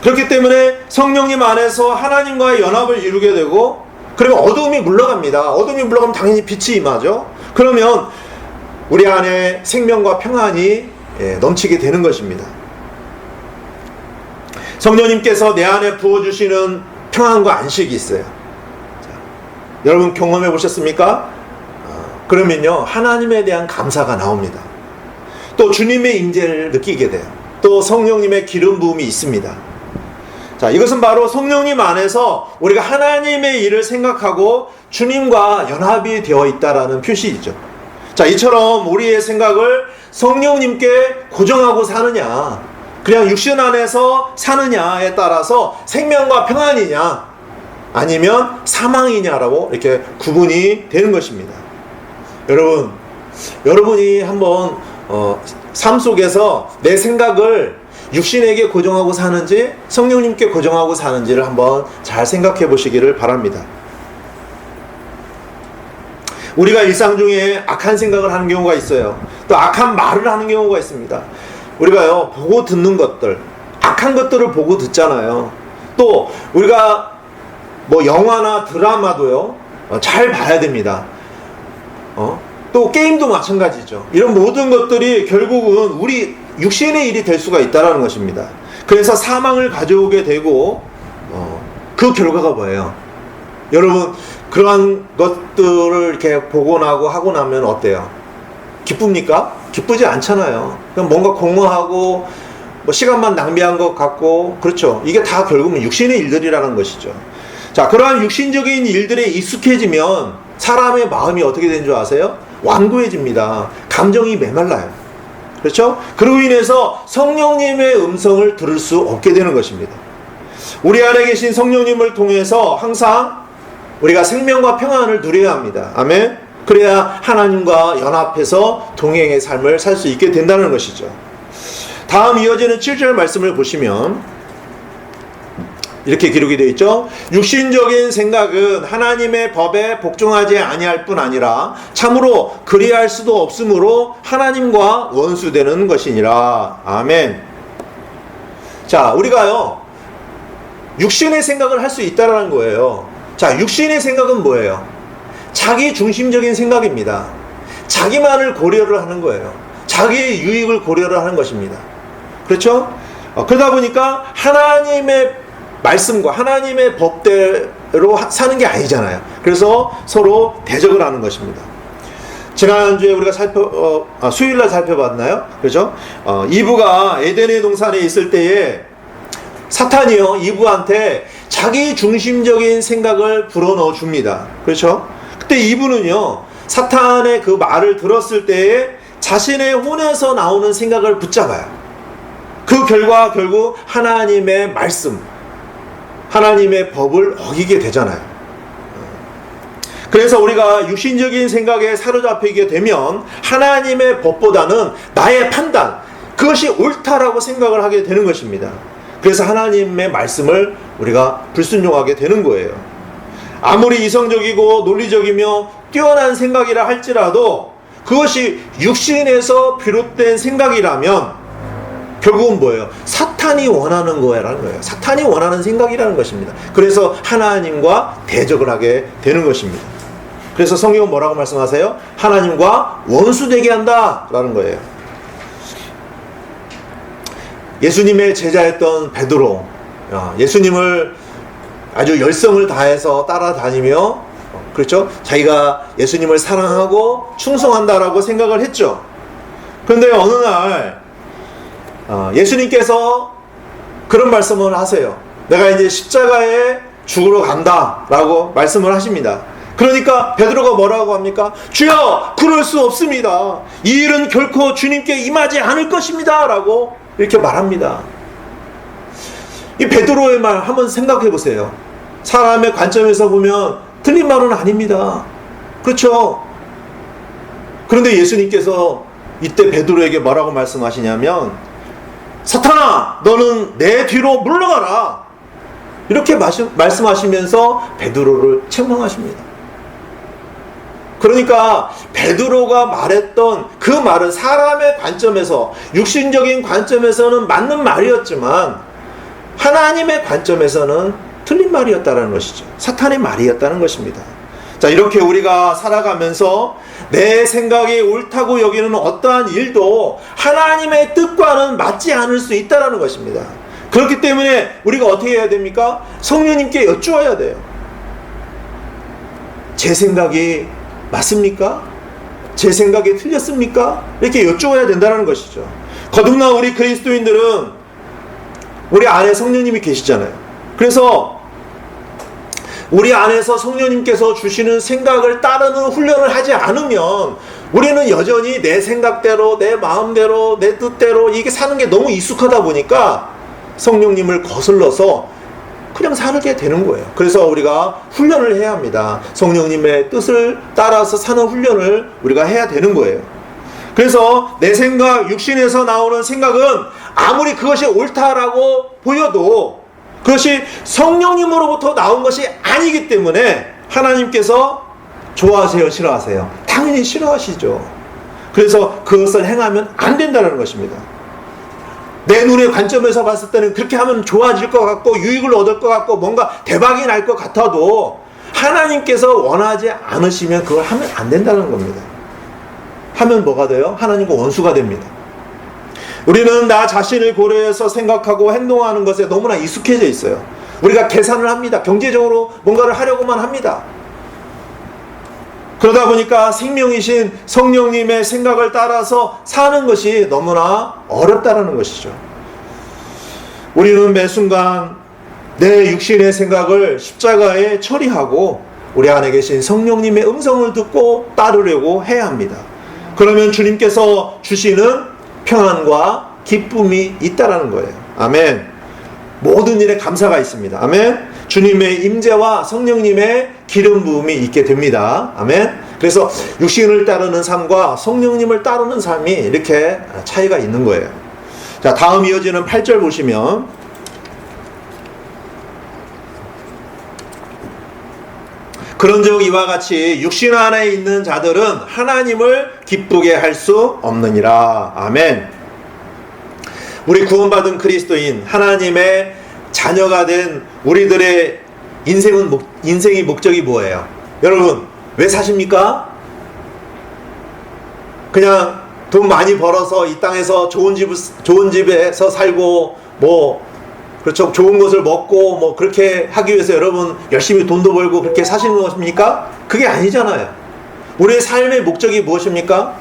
그렇기 때문에 성령님 안에서 하나님과의 연합을 이루게 되고, 그러면 어두움이 물러갑니다. 어두움이 물러가면 당연히 빛이 임하죠. 그러면 우리 안에 생명과 평안이 넘치게 되는 것입니다. 성령님께서 내 안에 부어주시는 평안과 안식이 있어요. 자, 여러분 경험해 보셨습니까? 그러면요, 하나님에 대한 감사가 나옵니다. 또 주님의 임재를 느끼게 돼요. 또 성령님의 기름 부음이 있습니다. 자, 이것은 바로 성령님 안에서 우리가 하나님의 일을 생각하고 주님과 연합이 되어 있다라는 표시이죠. 자, 이처럼 우리의 생각을 성령님께 고정하고 사느냐, 그냥 육신 안에서 사느냐에 따라서 생명과 평안이냐 아니면 사망이냐라고 이렇게 구분이 되는 것입니다. 여러분이 한번 삶 속에서 내 생각을 육신에게 고정하고 사는지 성령님께 고정하고 사는지를 한번 잘 생각해 보시기를 바랍니다. 우리가 일상 중에 악한 생각을 하는 경우가 있어요. 또 악한 말을 하는 경우가 있습니다. 우리가요, 보고 듣는 것들, 악한 것들을 보고 듣잖아요. 또 우리가 뭐 영화나 드라마도요, 잘 봐야 됩니다. 또 게임도 마찬가지죠. 이런 모든 것들이 결국은 우리 육신의 일이 될 수가 있다는 것입니다. 그래서 사망을 가져오게 되고, 그 결과가 뭐예요? 여러분, 그러한 것들을 이렇게 보고 나고 하고 나면 어때요? 기쁩니까? 기쁘지 않잖아요. 그냥 뭔가 공허하고 뭐 시간만 낭비한 것 같고, 그렇죠. 이게 다 결국은 육신의 일들이라는 것이죠. 자, 그러한 육신적인 일들에 익숙해지면 사람의 마음이 어떻게 되는 줄 아세요? 완고해집니다. 감정이 메말라요. 그렇죠? 그로 인해서 성령님의 음성을 들을 수 없게 되는 것입니다. 우리 안에 계신 성령님을 통해서 항상 우리가 생명과 평안을 누려야 합니다. 아멘. 그래야 하나님과 연합해서 동행의 삶을 살 수 있게 된다는 것이죠. 다음 이어지는 7절 말씀을 보시면 이렇게 기록이 되어 있죠. 육신적인 생각은 하나님의 법에 복종하지 아니할 뿐 아니라 참으로 그리할 수도 없으므로 하나님과 원수되는 것이니라. 아멘. 자, 우리가요, 육신의 생각을 할 수 있다는 거예요. 자, 육신의 생각은 뭐예요? 자기 중심적인 생각입니다. 자기만을 고려를 하는 거예요. 자기의 유익을 고려를 하는 것입니다. 그렇죠? 그러다 보니까 하나님의 말씀과 하나님의 법대로 사는 게 아니잖아요. 그래서 서로 대적을 하는 것입니다. 지난주에 우리가 수요일날 살펴봤나요? 그렇죠? 이브가 에덴의 동산에 있을 때에 사탄이요, 이브한테 자기 중심적인 생각을 불어넣어 줍니다. 그렇죠? 그때 이분은요, 사탄의 그 말을 들었을 때에 자신의 혼에서 나오는 생각을 붙잡아요. 그 결과 결국 하나님의 말씀, 하나님의 법을 어기게 되잖아요. 그래서 우리가 육신적인 생각에 사로잡히게 되면 하나님의 법보다는 나의 판단, 그것이 옳다라고 생각을 하게 되는 것입니다. 그래서 하나님의 말씀을 우리가 불순종하게 되는 거예요. 아무리 이성적이고 논리적이며 뛰어난 생각이라 할지라도 그것이 육신에서 비롯된 생각이라면 결국은 뭐예요? 사탄이 원하는 거라는 거예요. 사탄이 원하는 생각이라는 것입니다. 그래서 하나님과 대적을 하게 되는 것입니다. 그래서 성경은 뭐라고 말씀하세요? 하나님과 원수되게 한다라는 거예요. 예수님의 제자였던 베드로, 예수님을 아주 열성을 다해서 따라다니며, 그렇죠? 자기가 예수님을 사랑하고 충성한다라고 생각을 했죠. 그런데 어느 날 예수님께서 그런 말씀을 하세요. 내가 이제 십자가에 죽으러 간다라고 말씀을 하십니다. 그러니까 베드로가 뭐라고 합니까? 주여, 그럴 수 없습니다. 이 일은 결코 주님께 임하지 않을 것입니다 라고 이렇게 말합니다. 이 베드로의 말 한번 생각해 보세요. 사람의 관점에서 보면 틀린 말은 아닙니다. 그렇죠? 그런데 예수님께서 이때 베드로에게 뭐라고 말씀하시냐면, 사탄아, 너는 내 뒤로 물러가라, 이렇게 말씀하시면서 베드로를 책망하십니다. 그러니까 베드로가 말했던 그 말은 사람의 관점에서, 육신적인 관점에서는 맞는 말이었지만 하나님의 관점에서는 틀린 말이었다는 것이죠. 사탄의 말이었다는 것입니다. 자, 이렇게 우리가 살아가면서 내 생각이 옳다고 여기는 어떠한 일도 하나님의 뜻과는 맞지 않을 수 있다는 것입니다. 그렇기 때문에 우리가 어떻게 해야 됩니까? 성령님께 여쭈어야 돼요. 제 생각이 맞습니까? 제 생각이 틀렸습니까? 이렇게 여쭈어야 된다는 것이죠. 거듭난 우리 그리스도인들은 우리 안에 성령님이 계시잖아요. 그래서 우리 안에서 성령님께서 주시는 생각을 따르는 훈련을 하지 않으면 우리는 여전히 내 생각대로, 내 마음대로, 내 뜻대로 이게 사는 게 너무 익숙하다 보니까 성령님을 거슬러서 그냥 살게 되는 거예요. 그래서 우리가 훈련을 해야 합니다. 성령님의 뜻을 따라서 사는 훈련을 우리가 해야 되는 거예요. 그래서 내 생각, 육신에서 나오는 생각은 아무리 그것이 옳다라고 보여도 그것이 성령님으로부터 나온 것이 아니기 때문에 하나님께서 좋아하세요, 싫어하세요? 당연히 싫어하시죠. 그래서 그것을 행하면 안 된다는 것입니다. 내 눈의 관점에서 봤을 때는 그렇게 하면 좋아질 것 같고 유익을 얻을 것 같고 뭔가 대박이 날 것 같아도 하나님께서 원하지 않으시면 그걸 하면 안 된다는 겁니다. 하면 뭐가 돼요? 하나님과 원수가 됩니다. 우리는 나 자신을 고려해서 생각하고 행동하는 것에 너무나 익숙해져 있어요. 우리가 계산을 합니다. 경제적으로 뭔가를 하려고만 합니다. 그러다 보니까 생명이신 성령님의 생각을 따라서 사는 것이 너무나 어렵다는 것이죠. 우리는 매 순간 내 육신의 생각을 십자가에 처리하고 우리 안에 계신 성령님의 음성을 듣고 따르려고 해야 합니다. 그러면 주님께서 주시는 평안과 기쁨이 있다라는 거예요. 아멘. 모든 일에 감사가 있습니다. 아멘. 주님의 임재와 성령님의 기름 부음이 있게 됩니다. 아멘. 그래서 육신을 따르는 삶과 성령님을 따르는 삶이 이렇게 차이가 있는 거예요. 자, 다음 이어지는 8절 보시면 그런즉 이와 같이 육신 안에 있는 자들은 하나님을 기쁘게 할 수 없느니라. 아멘. 우리 구원받은 그리스도인 하나님의 자녀가 된 우리들의 인생의 목적이 뭐예요? 여러분, 왜 사십니까? 그냥 돈 많이 벌어서 이 땅에서 좋은 집에서 살고 그렇죠, 좋은 것을 먹고 그렇게 하기 위해서 여러분 열심히 돈도 벌고 그렇게 사시는 것입니까? 그게 아니잖아요. 우리의 삶의 목적이 무엇입니까?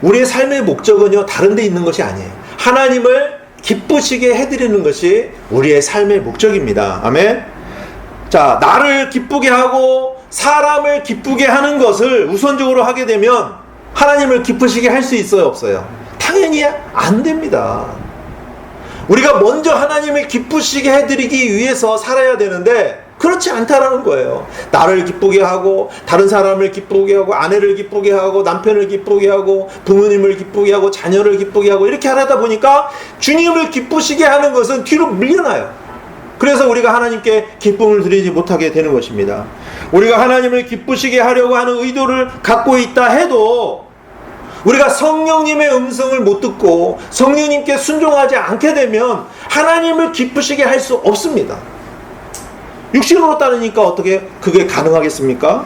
우리의 삶의 목적은요, 다른 데 있는 것이 아니에요. 하나님을 기쁘시게 해드리는 것이 우리의 삶의 목적입니다. 아멘. 자, 나를 기쁘게 하고 사람을 기쁘게 하는 것을 우선적으로 하게 되면 하나님을 기쁘시게 할 수 있어요, 없어요? 당연히 안 됩니다. 우리가 먼저 하나님을 기쁘시게 해드리기 위해서 살아야 되는데 그렇지 않다라는 거예요. 나를 기쁘게 하고 다른 사람을 기쁘게 하고 아내를 기쁘게 하고 남편을 기쁘게 하고 부모님을 기쁘게 하고 자녀를 기쁘게 하고 이렇게 하다 보니까 주님을 기쁘시게 하는 것은 뒤로 밀려나요. 그래서 우리가 하나님께 기쁨을 드리지 못하게 되는 것입니다. 우리가 하나님을 기쁘시게 하려고 하는 의도를 갖고 있다 해도 우리가 성령님의 음성을 못 듣고 성령님께 순종하지 않게 되면 하나님을 기쁘시게 할 수 없습니다. 육신으로 따르니까 어떻게 그게 가능하겠습니까?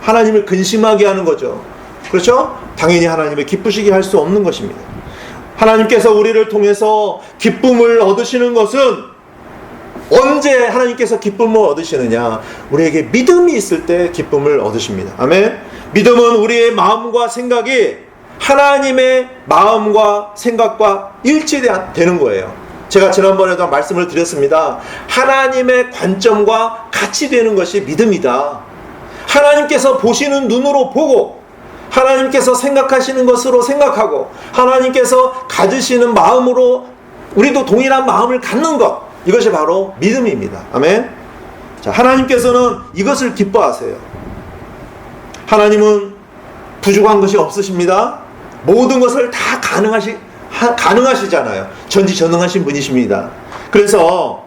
하나님을 근심하게 하는 거죠. 그렇죠? 당연히 하나님을 기쁘시게 할 수 없는 것입니다. 하나님께서 우리를 통해서 기쁨을 얻으시는 것은 언제 하나님께서 기쁨을 얻으시느냐? 우리에게 믿음이 있을 때 기쁨을 얻으십니다. 아멘. 믿음은 우리의 마음과 생각이 하나님의 마음과 생각과 일치되는 거예요. 제가 지난번에도 말씀을 드렸습니다. 하나님의 관점과 같이 되는 것이 믿음이다. 하나님께서 보시는 눈으로 보고 하나님께서 생각하시는 것으로 생각하고 하나님께서 가지시는 마음으로 우리도 동일한 마음을 갖는 것, 이것이 바로 믿음입니다. 아멘. 자, 하나님께서는 이것을 기뻐하세요. 하나님은 부족한 것이 없으십니다. 모든 것을 다 가능하시잖아요. 전지전능하신 분이십니다. 그래서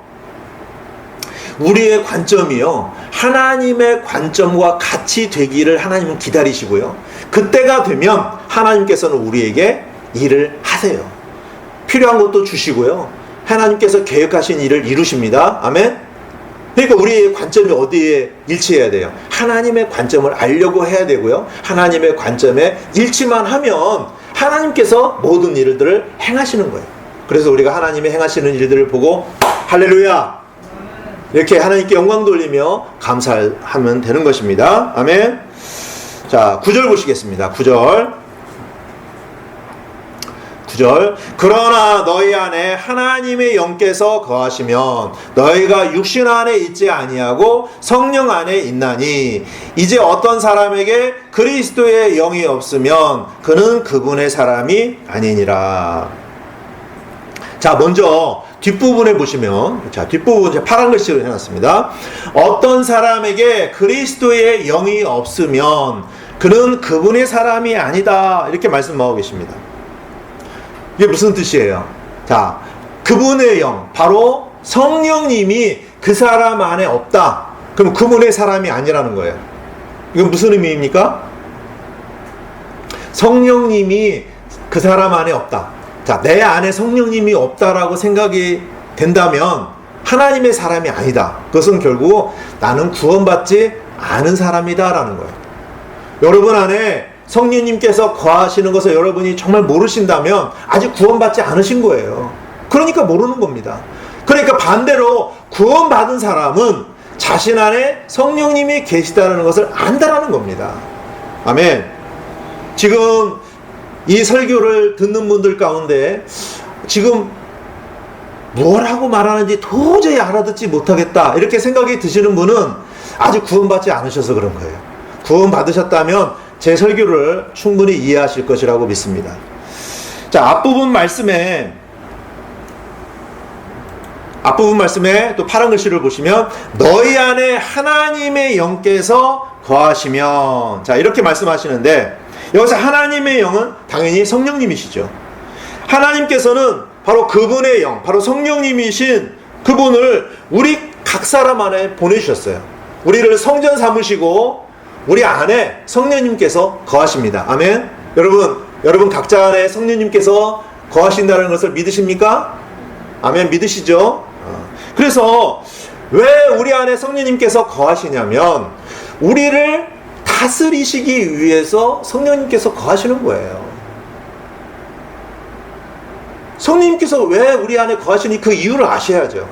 우리의 관점이요, 하나님의 관점과 같이 되기를 하나님은 기다리시고요, 그때가 되면 하나님께서는 우리에게 일을 하세요. 필요한 것도 주시고요, 하나님께서 계획하신 일을 이루십니다. 아멘. 그러니까 우리의 관점이 어디에 일치해야 돼요? 하나님의 관점을 알려고 해야 되고요, 하나님의 관점에 일치만 하면 하나님께서 모든 일들을 행하시는 거예요. 그래서 우리가 하나님의 행하시는 일들을 보고 할렐루야 이렇게 하나님께 영광 돌리며 감사하면 되는 것입니다. 아멘. 자, 9절 보시겠습니다. 9절. 그러나 너희 안에 하나님의 영께서 거하시면 너희가 육신 안에 있지 아니하고 성령 안에 있나니 이제 어떤 사람에게 그리스도의 영이 없으면 그는 그분의 사람이 아니니라. 자, 먼저 뒷부분에 보시면, 자, 뒷부분 제가 파란 글씨로 해놨습니다. 어떤 사람에게 그리스도의 영이 없으면 그는 그분의 사람이 아니다, 이렇게 말씀하고 계십니다. 이게 무슨 뜻이에요? 자, 그분의 영, 바로 성령님이 그 사람 안에 없다. 그럼 그분의 사람이 아니라는 거예요. 이건 무슨 의미입니까? 성령님이 그 사람 안에 없다. 자, 내 안에 성령님이 없다라고 생각이 된다면 하나님의 사람이 아니다. 그것은 결국 나는 구원받지 않은 사람이다 라는 거예요. 여러분 안에 성령님께서 거하시는 것을 여러분이 정말 모르신다면 아직 구원받지 않으신 거예요. 그러니까 모르는 겁니다. 그러니까 반대로 구원받은 사람은 자신 안에 성령님이 계시다는 것을 안다라는 겁니다. 아멘. 지금 이 설교를 듣는 분들 가운데 지금 뭐라고 말하는지 도저히 알아듣지 못하겠다 이렇게 생각이 드시는 분은 아직 구원받지 않으셔서 그런 거예요. 구원받으셨다면 제 설교를 충분히 이해하실 것이라고 믿습니다. 자, 앞부분 말씀에 또 파란 글씨를 보시면 너희 안에 하나님의 영께서 거하시면, 자, 이렇게 말씀하시는데 여기서 하나님의 영은 당연히 성령님이시죠. 하나님께서는 바로 그분의 영, 바로 성령님이신 그분을 우리 각 사람 안에 보내주셨어요. 우리를 성전 삼으시고 우리 안에 성령님께서 거하십니다. 아멘. 여러분 각자 안에 성령님께서 거하신다는 것을 믿으십니까? 아멘. 믿으시죠? 그래서 왜 우리 안에 성령님께서 거하시냐면 우리를 다스리시기 위해서 성령님께서 거하시는 거예요. 성령님께서 왜 우리 안에 거하시니 그 이유를 아셔야죠.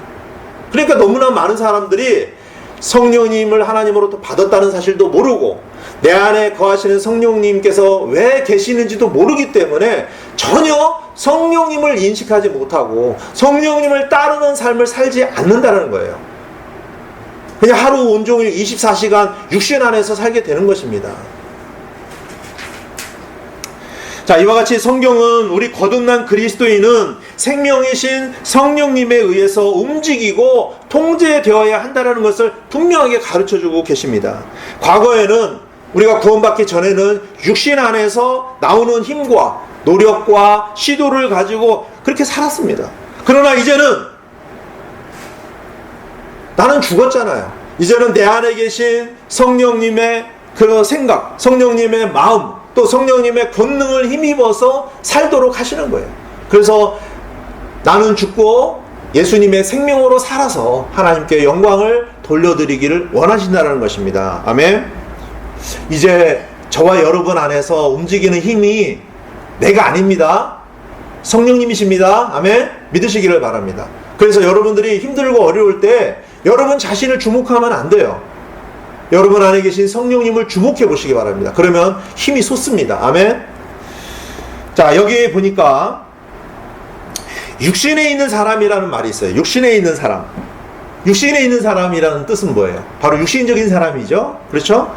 그러니까 너무나 많은 사람들이 성령님을 하나님으로부터 받았다는 사실도 모르고 내 안에 거하시는 성령님께서 왜 계시는지도 모르기 때문에 전혀 성령님을 인식하지 못하고 성령님을 따르는 삶을 살지 않는다는 거예요. 그냥 하루 온종일 24시간 육신 안에서 살게 되는 것입니다. 자, 이와 같이 성경은 우리 거듭난 그리스도인은 생명이신 성령님에 의해서 움직이고 통제되어야 한다는 것을 분명하게 가르쳐주고 계십니다. 과거에는 우리가 구원받기 전에는 육신 안에서 나오는 힘과 노력과 시도를 가지고 그렇게 살았습니다. 그러나 이제는 나는 죽었잖아요. 이제는 내 안에 계신 성령님의 그 생각, 성령님의 마음, 또 성령님의 권능을 힘입어서 살도록 하시는 거예요. 그래서 나는 죽고 예수님의 생명으로 살아서 하나님께 영광을 돌려드리기를 원하신다는 것입니다. 아멘. 이제 저와 여러분 안에서 움직이는 힘이 내가 아닙니다. 성령님이십니다. 아멘. 믿으시기를 바랍니다. 그래서 여러분들이 힘들고 어려울 때 여러분 자신을 주목하면 안 돼요. 여러분 안에 계신 성령님을 주목해 보시기 바랍니다. 그러면 힘이 솟습니다. 아멘. 자, 여기 보니까 육신에 있는 사람이라는 말이 있어요. 육신에 있는 사람. 육신에 있는 사람이라는 뜻은 뭐예요? 바로 육신적인 사람이죠. 그렇죠?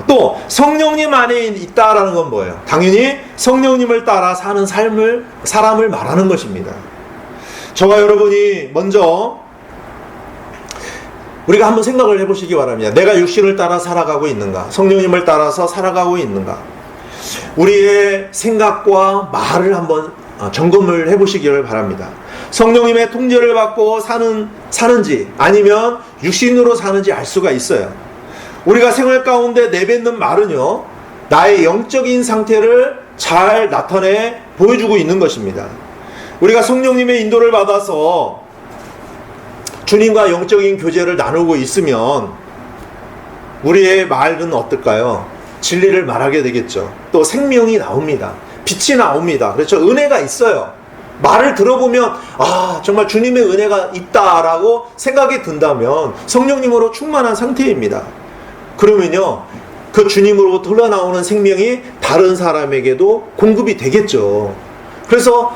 또 성령님 안에 있다라는 건 뭐예요? 당연히 성령님을 따라 사는 사람을 말하는 것입니다. 저와 여러분이 먼저 우리가 한번 생각을 해보시기 바랍니다. 내가 육신을 따라 살아가고 있는가? 성령님을 따라서 살아가고 있는가? 우리의 생각과 말을 한번 점검을 해보시기를 바랍니다. 성령님의 통제를 받고 사는지 아니면 육신으로 사는지 알 수가 있어요. 우리가 생활 가운데 내뱉는 말은요, 나의 영적인 상태를 잘 나타내 보여주고 있는 것입니다. 우리가 성령님의 인도를 받아서 주님과 영적인 교제를 나누고 있으면 우리의 말은 어떨까요? 진리를 말하게 되겠죠. 또 생명이 나옵니다. 빛이 나옵니다. 그렇죠? 은혜가 있어요. 말을 들어보면 정말 주님의 은혜가 있다라고 생각이 든다면 성령님으로 충만한 상태입니다. 그러면요, 그 주님으로부터 흘러나오는 생명이 다른 사람에게도 공급이 되겠죠. 그래서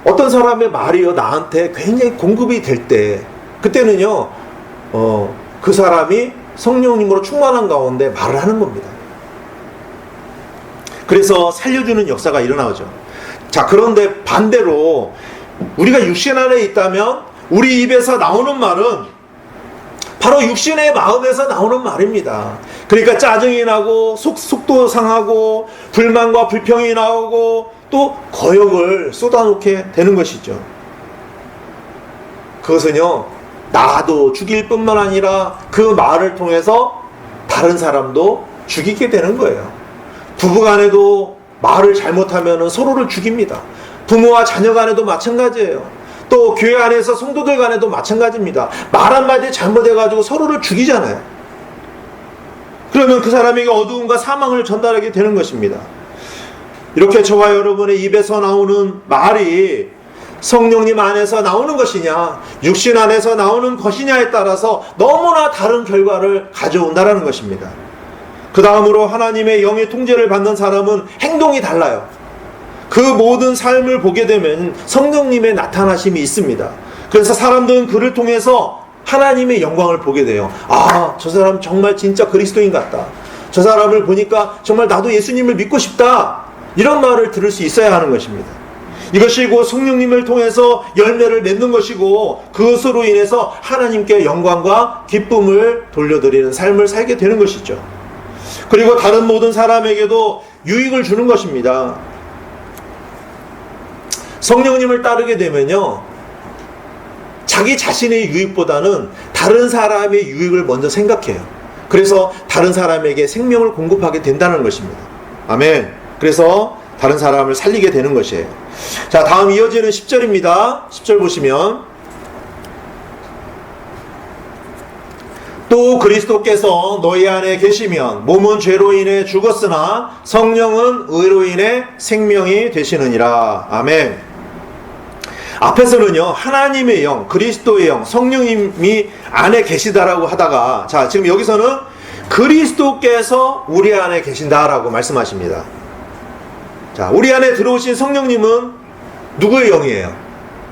어떤 사람의 말이요, 나한테 굉장히 공급이 될 때, 그때는요, 그 사람이 성령님으로 충만한 가운데 말을 하는 겁니다. 그래서 살려주는 역사가 일어나죠. 자, 그런데 반대로 우리가 육신 안에 있다면 우리 입에서 나오는 말은 바로 육신의 마음에서 나오는 말입니다. 그러니까 짜증이 나고 속도 상하고 불만과 불평이 나오고 또 거역을 쏟아놓게 되는 것이죠. 그것은요, 나도 죽일 뿐만 아니라 그 말을 통해서 다른 사람도 죽이게 되는 거예요. 부부간에도 말을 잘못하면 서로를 죽입니다. 부모와 자녀 간에도 마찬가지예요. 또 교회 안에서 성도들 간에도 마찬가지입니다. 말 한마디 잘못해가지고 서로를 죽이잖아요. 그러면 그 사람에게 어두움과 사망을 전달하게 되는 것입니다. 이렇게 저와 여러분의 입에서 나오는 말이 성령님 안에서 나오는 것이냐, 육신 안에서 나오는 것이냐에 따라서 너무나 다른 결과를 가져온다는 것입니다. 그 다음으로 하나님의 영의 통제를 받는 사람은 행동이 달라요. 그 모든 삶을 보게 되면 성령님의 나타나심이 있습니다. 그래서 사람들은 그를 통해서 하나님의 영광을 보게 돼요. 저 사람 정말 진짜 그리스도인 같다. 저 사람을 보니까 정말 나도 예수님을 믿고 싶다. 이런 말을 들을 수 있어야 하는 것입니다. 이것이 곧 성령님을 통해서 열매를 맺는 것이고 그것으로 인해서 하나님께 영광과 기쁨을 돌려드리는 삶을 살게 되는 것이죠. 그리고 다른 모든 사람에게도 유익을 주는 것입니다. 성령님을 따르게 되면요, 자기 자신의 유익보다는 다른 사람의 유익을 먼저 생각해요. 그래서 다른 사람에게 생명을 공급하게 된다는 것입니다. 아멘. 그래서 다른 사람을 살리게 되는 것이에요. 자, 다음 이어지는 10절입니다. 10절 보시면, 또 그리스도께서 너희 안에 계시면 몸은 죄로 인해 죽었으나 성령은 의로 인해 생명이 되시느니라. 아멘. 앞에서는요, 하나님의 영, 그리스도의 영, 성령님이 안에 계시다라고 하다가, 자, 지금 여기서는 그리스도께서 우리 안에 계신다라고 말씀하십니다. 자, 우리 안에 들어오신 성령님은 누구의 영이에요?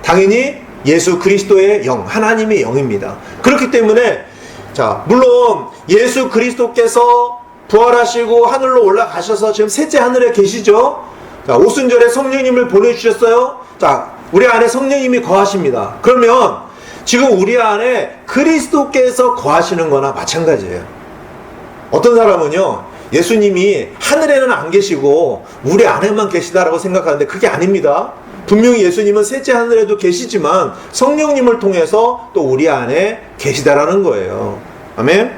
당연히 예수 그리스도의 영, 하나님의 영입니다. 그렇기 때문에 자, 물론 예수 그리스도께서 부활하시고 하늘로 올라가셔서 지금 셋째 하늘에 계시죠? 자, 오순절에 성령님을 보내주셨어요. 자, 우리 안에 성령님이 거하십니다. 그러면 지금 우리 안에 그리스도께서 거하시는 거나 마찬가지예요. 어떤 사람은요, 예수님이 하늘에는 안 계시고 우리 안에만 계시다라고 생각하는데 그게 아닙니다. 분명히 예수님은 셋째 하늘에도 계시지만 성령님을 통해서 또 우리 안에 계시다라는 거예요. 아멘.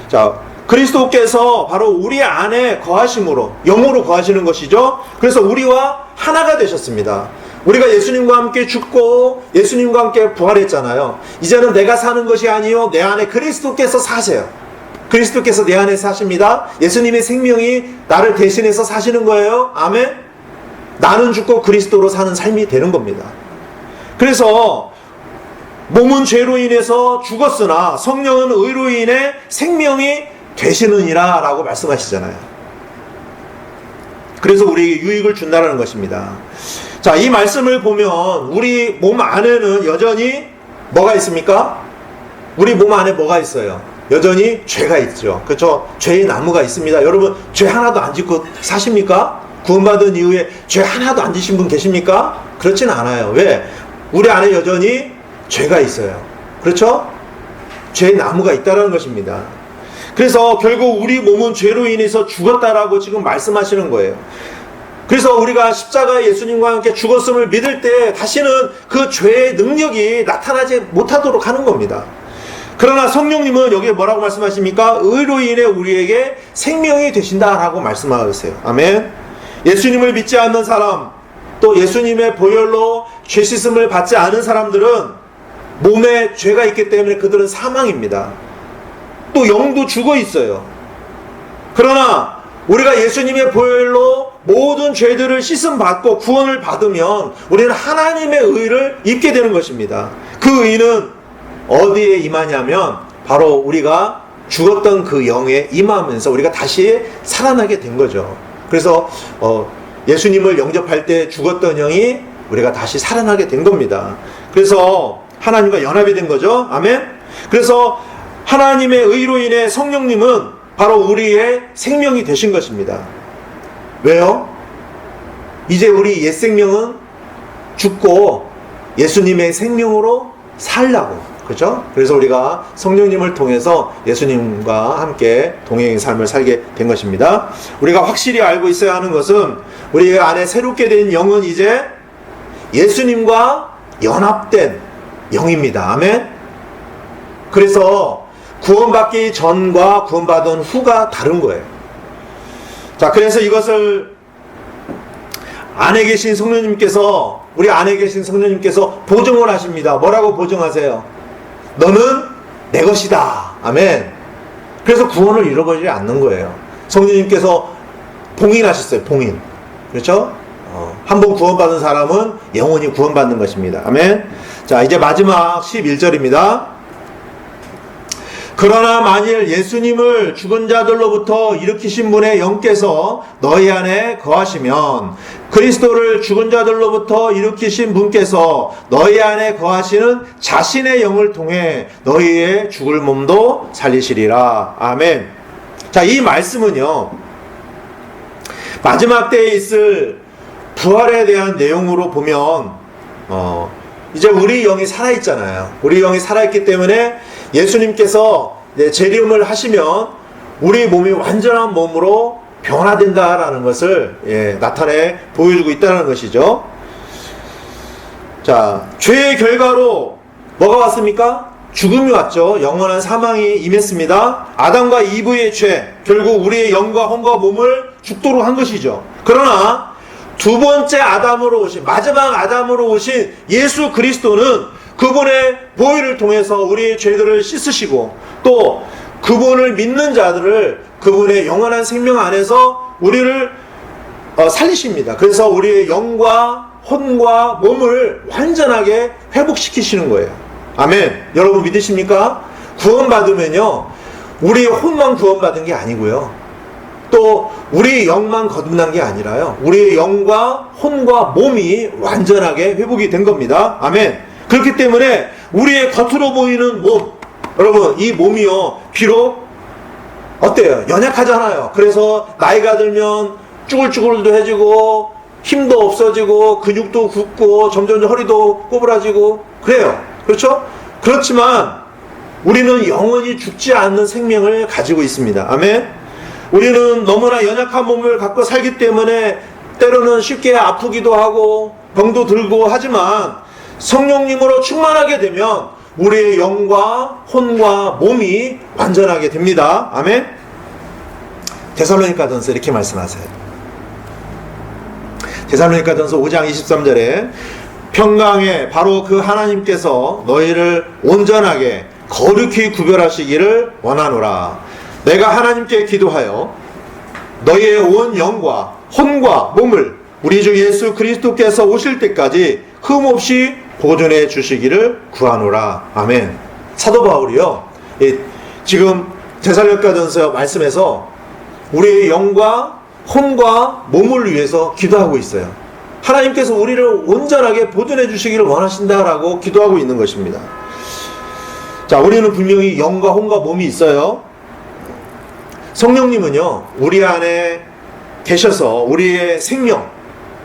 자, 그리스도께서 바로 우리 안에 거하심으로, 영으로 거하시는 것이죠. 그래서 우리와 하나가 되셨습니다. 우리가 예수님과 함께 죽고 예수님과 함께 부활했잖아요. 이제는 내가 사는 것이 아니요 내 안에 그리스도께서 사세요. 그리스도께서 내 안에 사십니다. 예수님의 생명이 나를 대신해서 사시는 거예요. 아멘. 나는 죽고 그리스도로 사는 삶이 되는 겁니다. 그래서 몸은 죄로 인해서 죽었으나 성령은 의로 인해 생명이 되시느니라 라고 말씀하시잖아요. 그래서 우리에게 유익을 준다는 것입니다. 자, 이 말씀을 보면 우리 몸 안에는 여전히 뭐가 있습니까? 우리 몸 안에 뭐가 있어요? 여전히 죄가 있죠. 그렇죠? 죄의 나무가 있습니다. 여러분, 죄 하나도 안 짓고 사십니까? 구원받은 이후에 죄 하나도 안 지신 분 계십니까? 그렇진 않아요. 왜? 우리 안에 여전히 죄가 있어요. 그렇죠? 죄의 나무가 있다는 것입니다. 그래서 결국 우리 몸은 죄로 인해서 죽었다라고 지금 말씀하시는 거예요. 그래서 우리가 십자가에 예수님과 함께 죽었음을 믿을 때 다시는 그 죄의 능력이 나타나지 못하도록 하는 겁니다. 그러나 성령님은 여기에 뭐라고 말씀하십니까? 의로 인해 우리에게 생명이 되신다라고 말씀하세요. 아멘. 예수님을 믿지 않는 사람, 또 예수님의 보혈로 죄 씻음을 받지 않은 사람들은 몸에 죄가 있기 때문에 그들은 사망입니다. 또 영도 죽어 있어요. 그러나 우리가 예수님의 보혈로 모든 죄들을 씻음 받고 구원을 받으면 우리는 하나님의 의를 입게 되는 것입니다. 그 의는 어디에 임하냐면 바로 우리가 죽었던 그 영에 임하면서 우리가 다시 살아나게 된 거죠. 그래서 예수님을 영접할 때 죽었던 영이 우리가 다시 살아나게 된 겁니다. 그래서 하나님과 연합이 된 거죠. 아멘. 그래서 하나님의 의로 인해 성령님은 바로 우리의 생명이 되신 것입니다. 왜요? 이제 우리 옛 생명은 죽고 예수님의 생명으로 살라고. 그렇죠? 그래서 우리가 성령님을 통해서 예수님과 함께 동행의 삶을 살게 된 것입니다. 우리가 확실히 알고 있어야 하는 것은 우리 안에 새롭게 된 영은 이제 예수님과 연합된 영입니다. 아멘. 그래서 구원받기 전과 구원받은 후가 다른 거예요. 자, 그래서 이것을 안에 계신 성령님께서, 우리 안에 계신 성령님께서 보증을 하십니다. 뭐라고 보증하세요? 너는 내 것이다. 아멘. 그래서 구원을 잃어버리지 않는 거예요. 성령님께서 봉인하셨어요. 봉인. 그렇죠? 한번 구원받은 사람은 영원히 구원받는 것입니다. 아멘. 자, 이제 마지막 11절입니다. 그러나 만일 예수님을 죽은 자들로부터 일으키신 분의 영께서 너희 안에 거하시면 그리스도를 죽은 자들로부터 일으키신 분께서 너희 안에 거하시는 자신의 영을 통해 너희의 죽을 몸도 살리시리라. 아멘. 자, 이 말씀은요, 마지막 때에 있을 부활에 대한 내용으로 보면 이제 우리 영이 살아있잖아요. 우리 영이 살아있기 때문에 예수님께서 재림을 하시면 우리 몸이 완전한 몸으로 변화된다라는 것을 나타내 보여주고 있다는 것이죠. 자, 죄의 결과로 뭐가 왔습니까? 죽음이 왔죠. 영원한 사망이 임했습니다. 아담과 이브의 죄, 결국 우리의 영과 혼과 몸을 죽도록 한 것이죠. 그러나 두 번째 아담으로 오신, 마지막 아담으로 오신 예수 그리스도는 그분의 보혈을 통해서 우리의 죄들을 씻으시고 또 그분을 믿는 자들을 그분의 영원한 생명 안에서 우리를 살리십니다. 그래서 우리의 영과 혼과 몸을 완전하게 회복시키시는 거예요. 아멘. 여러분 믿으십니까? 구원받으면요, 우리의 혼만 구원받은 게 아니고요. 또 우리의 영만 거듭난 게 아니라요. 우리의 영과 혼과 몸이 완전하게 회복이 된 겁니다. 아멘. 그렇기 때문에 우리의 겉으로 보이는 몸, 여러분 이 몸이요 비록 어때요? 연약하잖아요. 그래서 나이가 들면 쭈글쭈글도 해지고 힘도 없어지고 근육도 굳고 점점 허리도 꼬부라지고 그래요. 그렇죠? 그렇지만 우리는 영원히 죽지 않는 생명을 가지고 있습니다. 아멘. 우리는 너무나 연약한 몸을 갖고 살기 때문에 때로는 쉽게 아프기도 하고 병도 들고 하지만 성령님으로 충만하게 되면 우리의 영과 혼과 몸이 완전하게 됩니다. 아멘. 데살로니가전서 이렇게 말씀하세요. 데살로니가전서 5장 23절에 평강에 바로 그 하나님께서 너희를 온전하게 거룩히 구별하시기를 원하노라. 내가 하나님께 기도하여 너희의 온 영과 혼과 몸을 우리 주 예수 그리스도께서 오실 때까지 흠없이 보존해 주시기를 구하노라. 아멘. 사도 바울이요, 지금 데살로니가전서 말씀에서 우리의 영과 혼과 몸을 위해서 기도하고 있어요. 하나님께서 우리를 온전하게 보존해 주시기를 원하신다라고 기도하고 있는 것입니다. 자, 우리는 분명히 영과 혼과 몸이 있어요. 성령님은요, 우리 안에 계셔서 우리의 생명,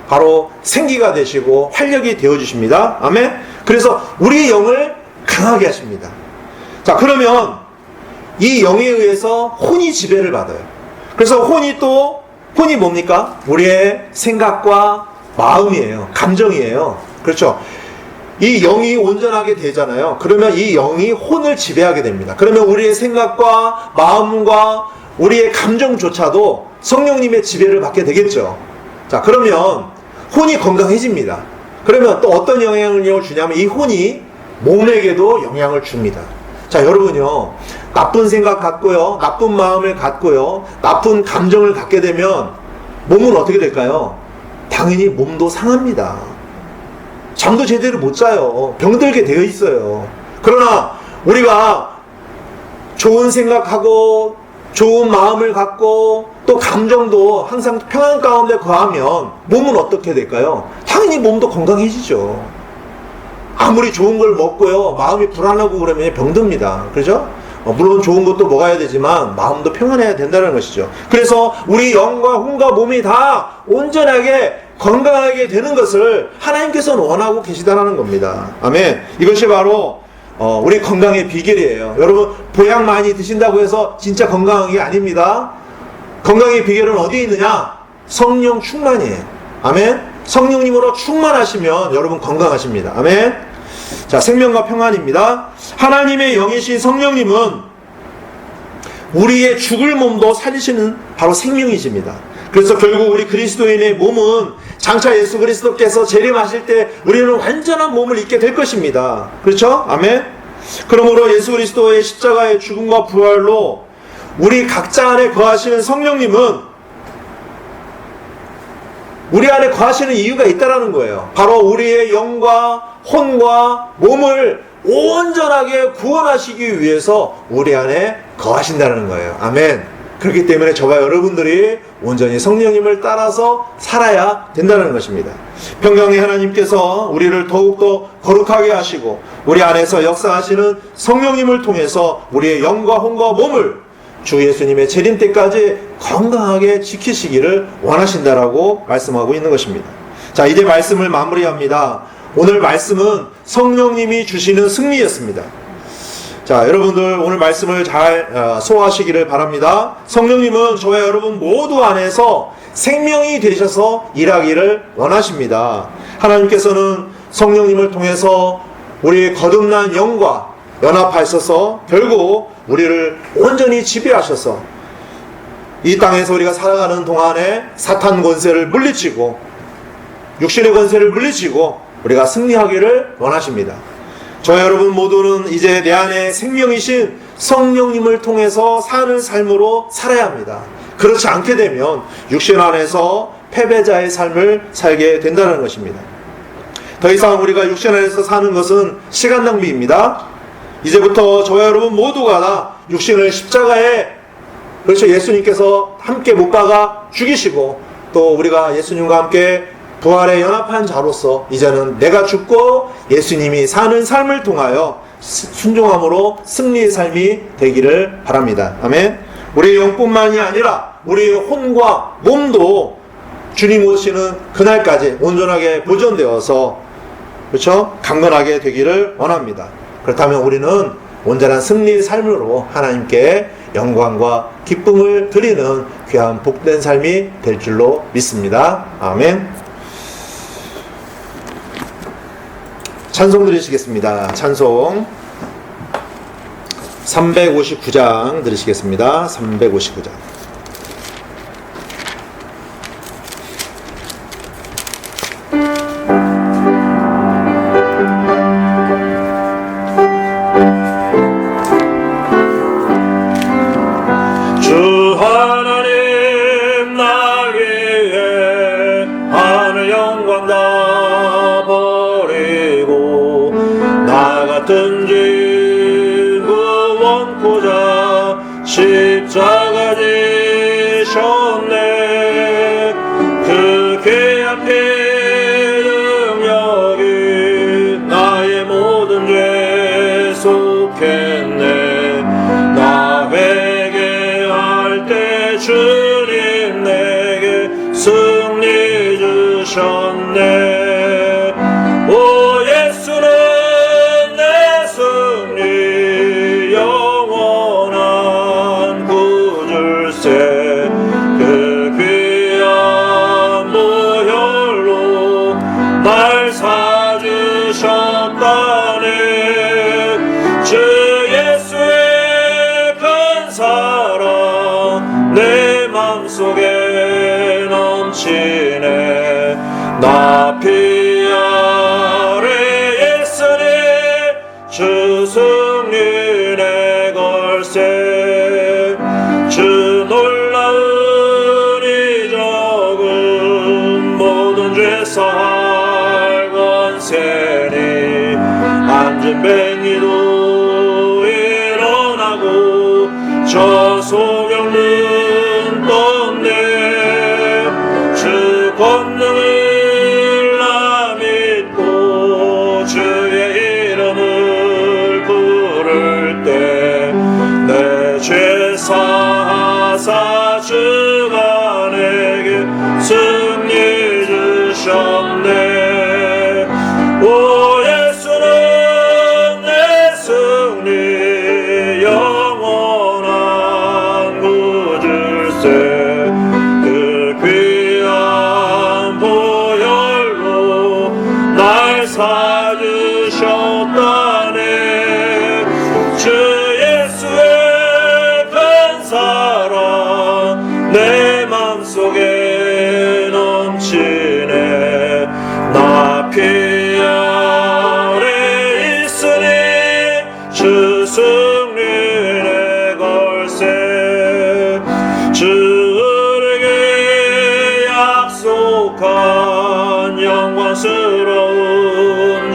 바로 생기가 되시고 활력이 되어주십니다. 아멘. 그래서 우리의 영을 강하게 하십니다. 자, 그러면 이 영에 의해서 혼이 지배를 받아요. 그래서 혼이 뭡니까? 우리의 생각과 마음이에요. 감정이에요. 그렇죠? 이 영이 온전하게 되잖아요. 그러면 이 영이 혼을 지배하게 됩니다. 그러면 우리의 생각과 마음과 우리의 감정조차도 성령님의 지배를 받게 되겠죠. 자, 그러면 혼이 건강해집니다. 그러면 또 어떤 영향을 주냐면 이 혼이 몸에게도 영향을 줍니다. 자, 여러분요, 나쁜 생각 갖고요, 나쁜 마음을 갖고요, 나쁜 감정을 갖게 되면 몸은 어떻게 될까요? 당연히 몸도 상합니다. 잠도 제대로 못 자요. 병들게 되어 있어요. 그러나 우리가 좋은 생각하고 좋은 마음을 갖고 또 감정도 항상 평안 가운데 거하면 몸은 어떻게 될까요? 당연히 몸도 건강해지죠. 아무리 좋은 걸 먹고요, 마음이 불안하고 그러면 병듭니다. 그렇죠? 물론 좋은 것도 먹어야 되지만 마음도 평안해야 된다는 것이죠. 그래서 우리 영과 혼과 몸이 다 온전하게 건강하게 되는 것을 하나님께서는 원하고 계시다는 겁니다. 아멘. 이것이 바로 우리 건강의 비결이에요. 여러분, 보약 많이 드신다고 해서 진짜 건강한 게 아닙니다. 건강의 비결은 어디에 있느냐? 성령 충만이에요. 아멘. 성령님으로 충만하시면 여러분 건강하십니다. 아멘. 자, 생명과 평안입니다. 하나님의 영이신 성령님은 우리의 죽을 몸도 살리시는 바로 생명이십니다. 그래서 결국 우리 그리스도인의 몸은 장차 예수 그리스도께서 재림하실 때 우리는 완전한 몸을 입게 될 것입니다. 그렇죠? 아멘. 그러므로 예수 그리스도의 십자가의 죽음과 부활로 우리 각자 안에 거하시는 성령님은 우리 안에 거하시는 이유가 있다라는 거예요. 바로 우리의 영과 혼과 몸을 온전하게 구원하시기 위해서 우리 안에 거하신다는 거예요. 아멘. 그렇기 때문에 저와 여러분들이 온전히 성령님을 따라서 살아야 된다는 것입니다. 평강의 하나님께서 우리를 더욱더 거룩하게 하시고 우리 안에서 역사하시는 성령님을 통해서 우리의 영과 혼과 몸을 주 예수님의 재림 때까지 건강하게 지키시기를 원하신다라고 말씀하고 있는 것입니다. 자, 이제 말씀을 마무리합니다. 오늘 말씀은 성령님이 주시는 승리였습니다. 자, 여러분들 오늘 말씀을 잘 소화하시기를 바랍니다. 성령님은 저와 여러분 모두 안에서 생명이 되셔서 일하기를 원하십니다. 하나님께서는 성령님을 통해서 우리의 거듭난 영과 연합하셔서 결국 우리를 온전히 지배하셔서 이 땅에서 우리가 살아가는 동안에 사탄 권세를 물리치고 육신의 권세를 물리치고 우리가 승리하기를 원하십니다. 저와 여러분 모두는 이제 내 안에 생명이신 성령님을 통해서 사는 삶으로 살아야 합니다. 그렇지 않게 되면 육신 안에서 패배자의 삶을 살게 된다는 것입니다. 더 이상 우리가 육신 안에서 사는 것은 시간 낭비입니다. 이제부터 저와 여러분 모두가 다 육신을 십자가에 그렇죠. 예수님께서 함께 못 박아 죽이시고 또 우리가 예수님과 함께 부활에 연합한 자로서 이제는 내가 죽고 예수님이 사는 삶을 통하여 순종함으로 승리의 삶이 되기를 바랍니다. 아멘. 우리의 영뿐만이 아니라 우리의 혼과 몸도 주님 오시는 그날까지 온전하게 보존되어서 그렇죠? 강건하게 되기를 원합니다. 그렇다면 우리는 온전한 승리의 삶으로 하나님께 영광과 기쁨을 드리는 귀한 복된 삶이 될 줄로 믿습니다. 아멘. 찬송 드리시겠습니다. 찬송 359장 드리시겠습니다. 359장. 주 하나님 날 위해 하늘 영광 다 버리고 나 같은 죄인 구원코자 십자가 지셨네. 그 귀한 피 능력이 나의 모든 죄 속했네. 나 회개할 때 주님 내게 승리 주셨네. 오 예수는 내 승리 영원한 구줄세. 그 귀한 보혈로 날 사주셨다네. 주 예수의 큰 사랑 내 맘속에 넘치네. 나 피 아래 예수님 주 승리 내 걸세. 주 놀라운 이적은 모든 죄 사할 권세니 앉은 뱅이도 일어나고 저 소경은 떴네. 주 권능을 나 믿고 주의 이름을 부를 때 내 죄 사하사 주가 내게 승리 주셨네. 오 예수는 내 승리 영원한 구줄세. 그 귀한 보혈로 날 사주셨다네. 주 예수의 큰 사랑 내 맘속에 넘치네. 나 피 아래 있으니 주 승리 내 걸세. 주에게 약속한 영광스러운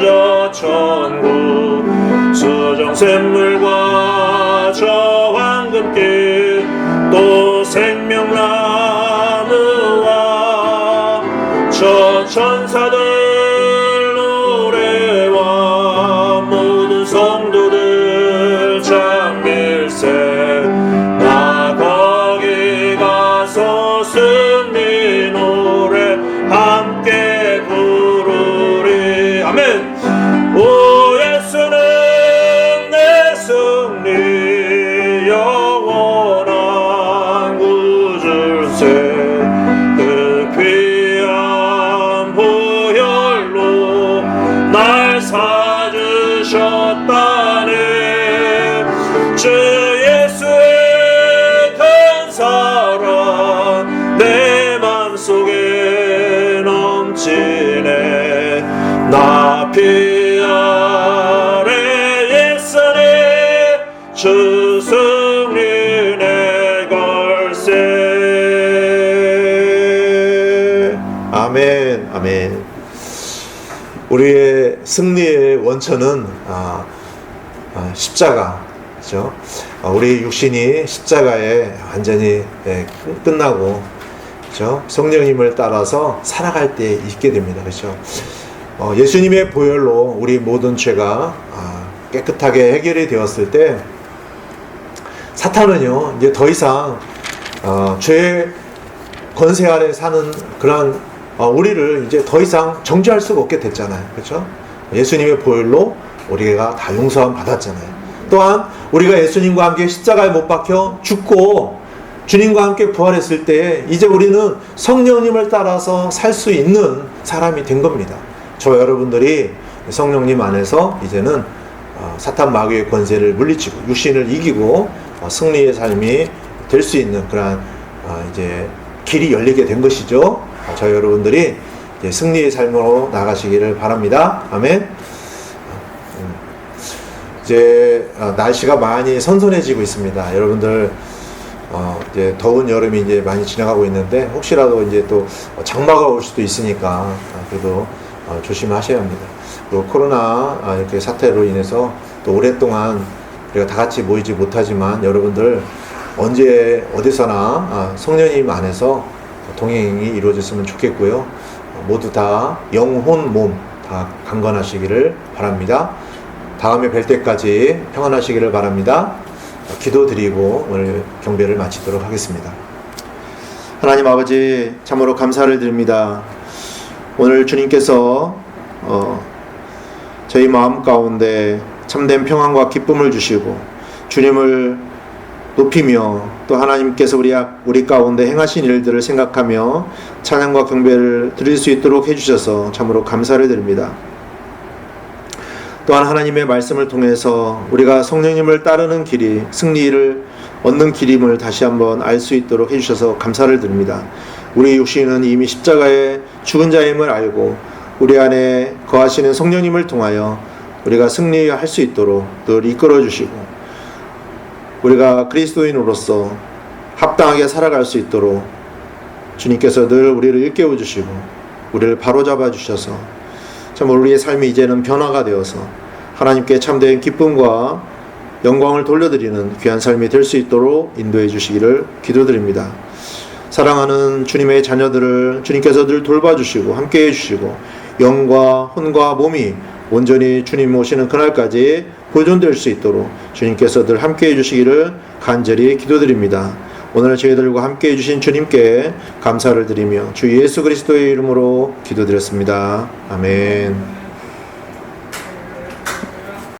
저 천국 수정 샘물과 저 황금길 또 생명나무와 저 천사들 노래와 모든 성도들 장밀세. 나 거기 가서 승리 노래 함께 부르리. 아멘. 오 예수는 내 승리 영원한 구줄세. 그 귀한 보혈로 날 사주셨다네. 주 예수의 큰 사랑 내 맘속에 넘치네. 나 피 아래 예수님 주 승리 내 걸세. 아멘. 아멘. 우리의 승리의 원천은 십자가, 그죠? 우리 육신이 십자가에 완전히 끝나고, 그죠? 성령님을 따라서 살아갈 때 있게 됩니다. 그죠? 예수님의 보혈로 우리 모든 죄가 깨끗하게 해결이 되었을 때 사탄은요 이제 더 이상 죄의 권세 아래 사는 그런 우리를 이제 더 이상 정죄할 수가 없게 됐잖아요. 그렇죠? 예수님의 보혈로 우리가 다 용서함 받았잖아요. 또한 우리가 예수님과 함께 십자가에 못 박혀 죽고 주님과 함께 부활했을 때 이제 우리는 성령님을 따라서 살 수 있는 사람이 된 겁니다. 저 여러분들이 성령님 안에서 이제는 사탄 마귀의 권세를 물리치고 육신을 이기고 승리의 삶이 될 수 있는 그러한 이제 길이 열리게 된 것이죠. 저 여러분들이 이제 승리의 삶으로 나가시기를 바랍니다. 아멘. 이제 날씨가 많이 선선해지고 있습니다. 여러분들 이제 더운 여름이 이제 많이 지나가고 있는데 혹시라도 이제 또 장마가 올 수도 있으니까 그래도 조심하셔야 합니다. 그리고 코로나 이렇게 사태로 인해서 또 오랫동안 우리가 다 같이 모이지 못하지만 여러분들 언제 어디서나 성령님 안에서 동행이 이루어졌으면 좋겠고요. 모두 다 영혼 몸 다 강건하시기를 바랍니다. 다음에 뵐 때까지 평안하시기를 바랍니다. 기도드리고 오늘 경배를 마치도록 하겠습니다. 하나님 아버지 참으로 감사를 드립니다. 오늘 주님께서 저희 마음 가운데 참된 평안과 기쁨을 주시고 주님을 높이며 또 하나님께서 우리 가운데 행하신 일들을 생각하며 찬양과 경배를 드릴 수 있도록 해주셔서 참으로 감사를 드립니다. 또한 하나님의 말씀을 통해서 우리가 성령님을 따르는 길이 승리를 얻는 길임을 다시 한번 알 수 있도록 해주셔서 감사를 드립니다. 우리 육신은 이미 십자가에 죽은 자임을 알고 우리 안에 거하시는 성령님을 통하여 우리가 승리할 수 있도록 늘 이끌어 주시고 우리가 그리스도인으로서 합당하게 살아갈 수 있도록 주님께서 늘 우리를 일깨워 주시고 우리를 바로잡아 주셔서 참 우리의 삶이 이제는 변화가 되어서 하나님께 참된 기쁨과 영광을 돌려드리는 귀한 삶이 될 수 있도록 인도해 주시기를 기도드립니다. 사랑하는 주님의 자녀들을 주님께서 늘 돌봐주시고 함께해 주시고 영과 혼과 몸이 온전히 주님 오시는 그날까지 보존될 수 있도록 주님께서 늘 함께해 주시기를 간절히 기도드립니다. 오늘 저희들과 함께해 주신 주님께 감사를 드리며 주 예수 그리스도의 이름으로 기도드렸습니다. 아멘.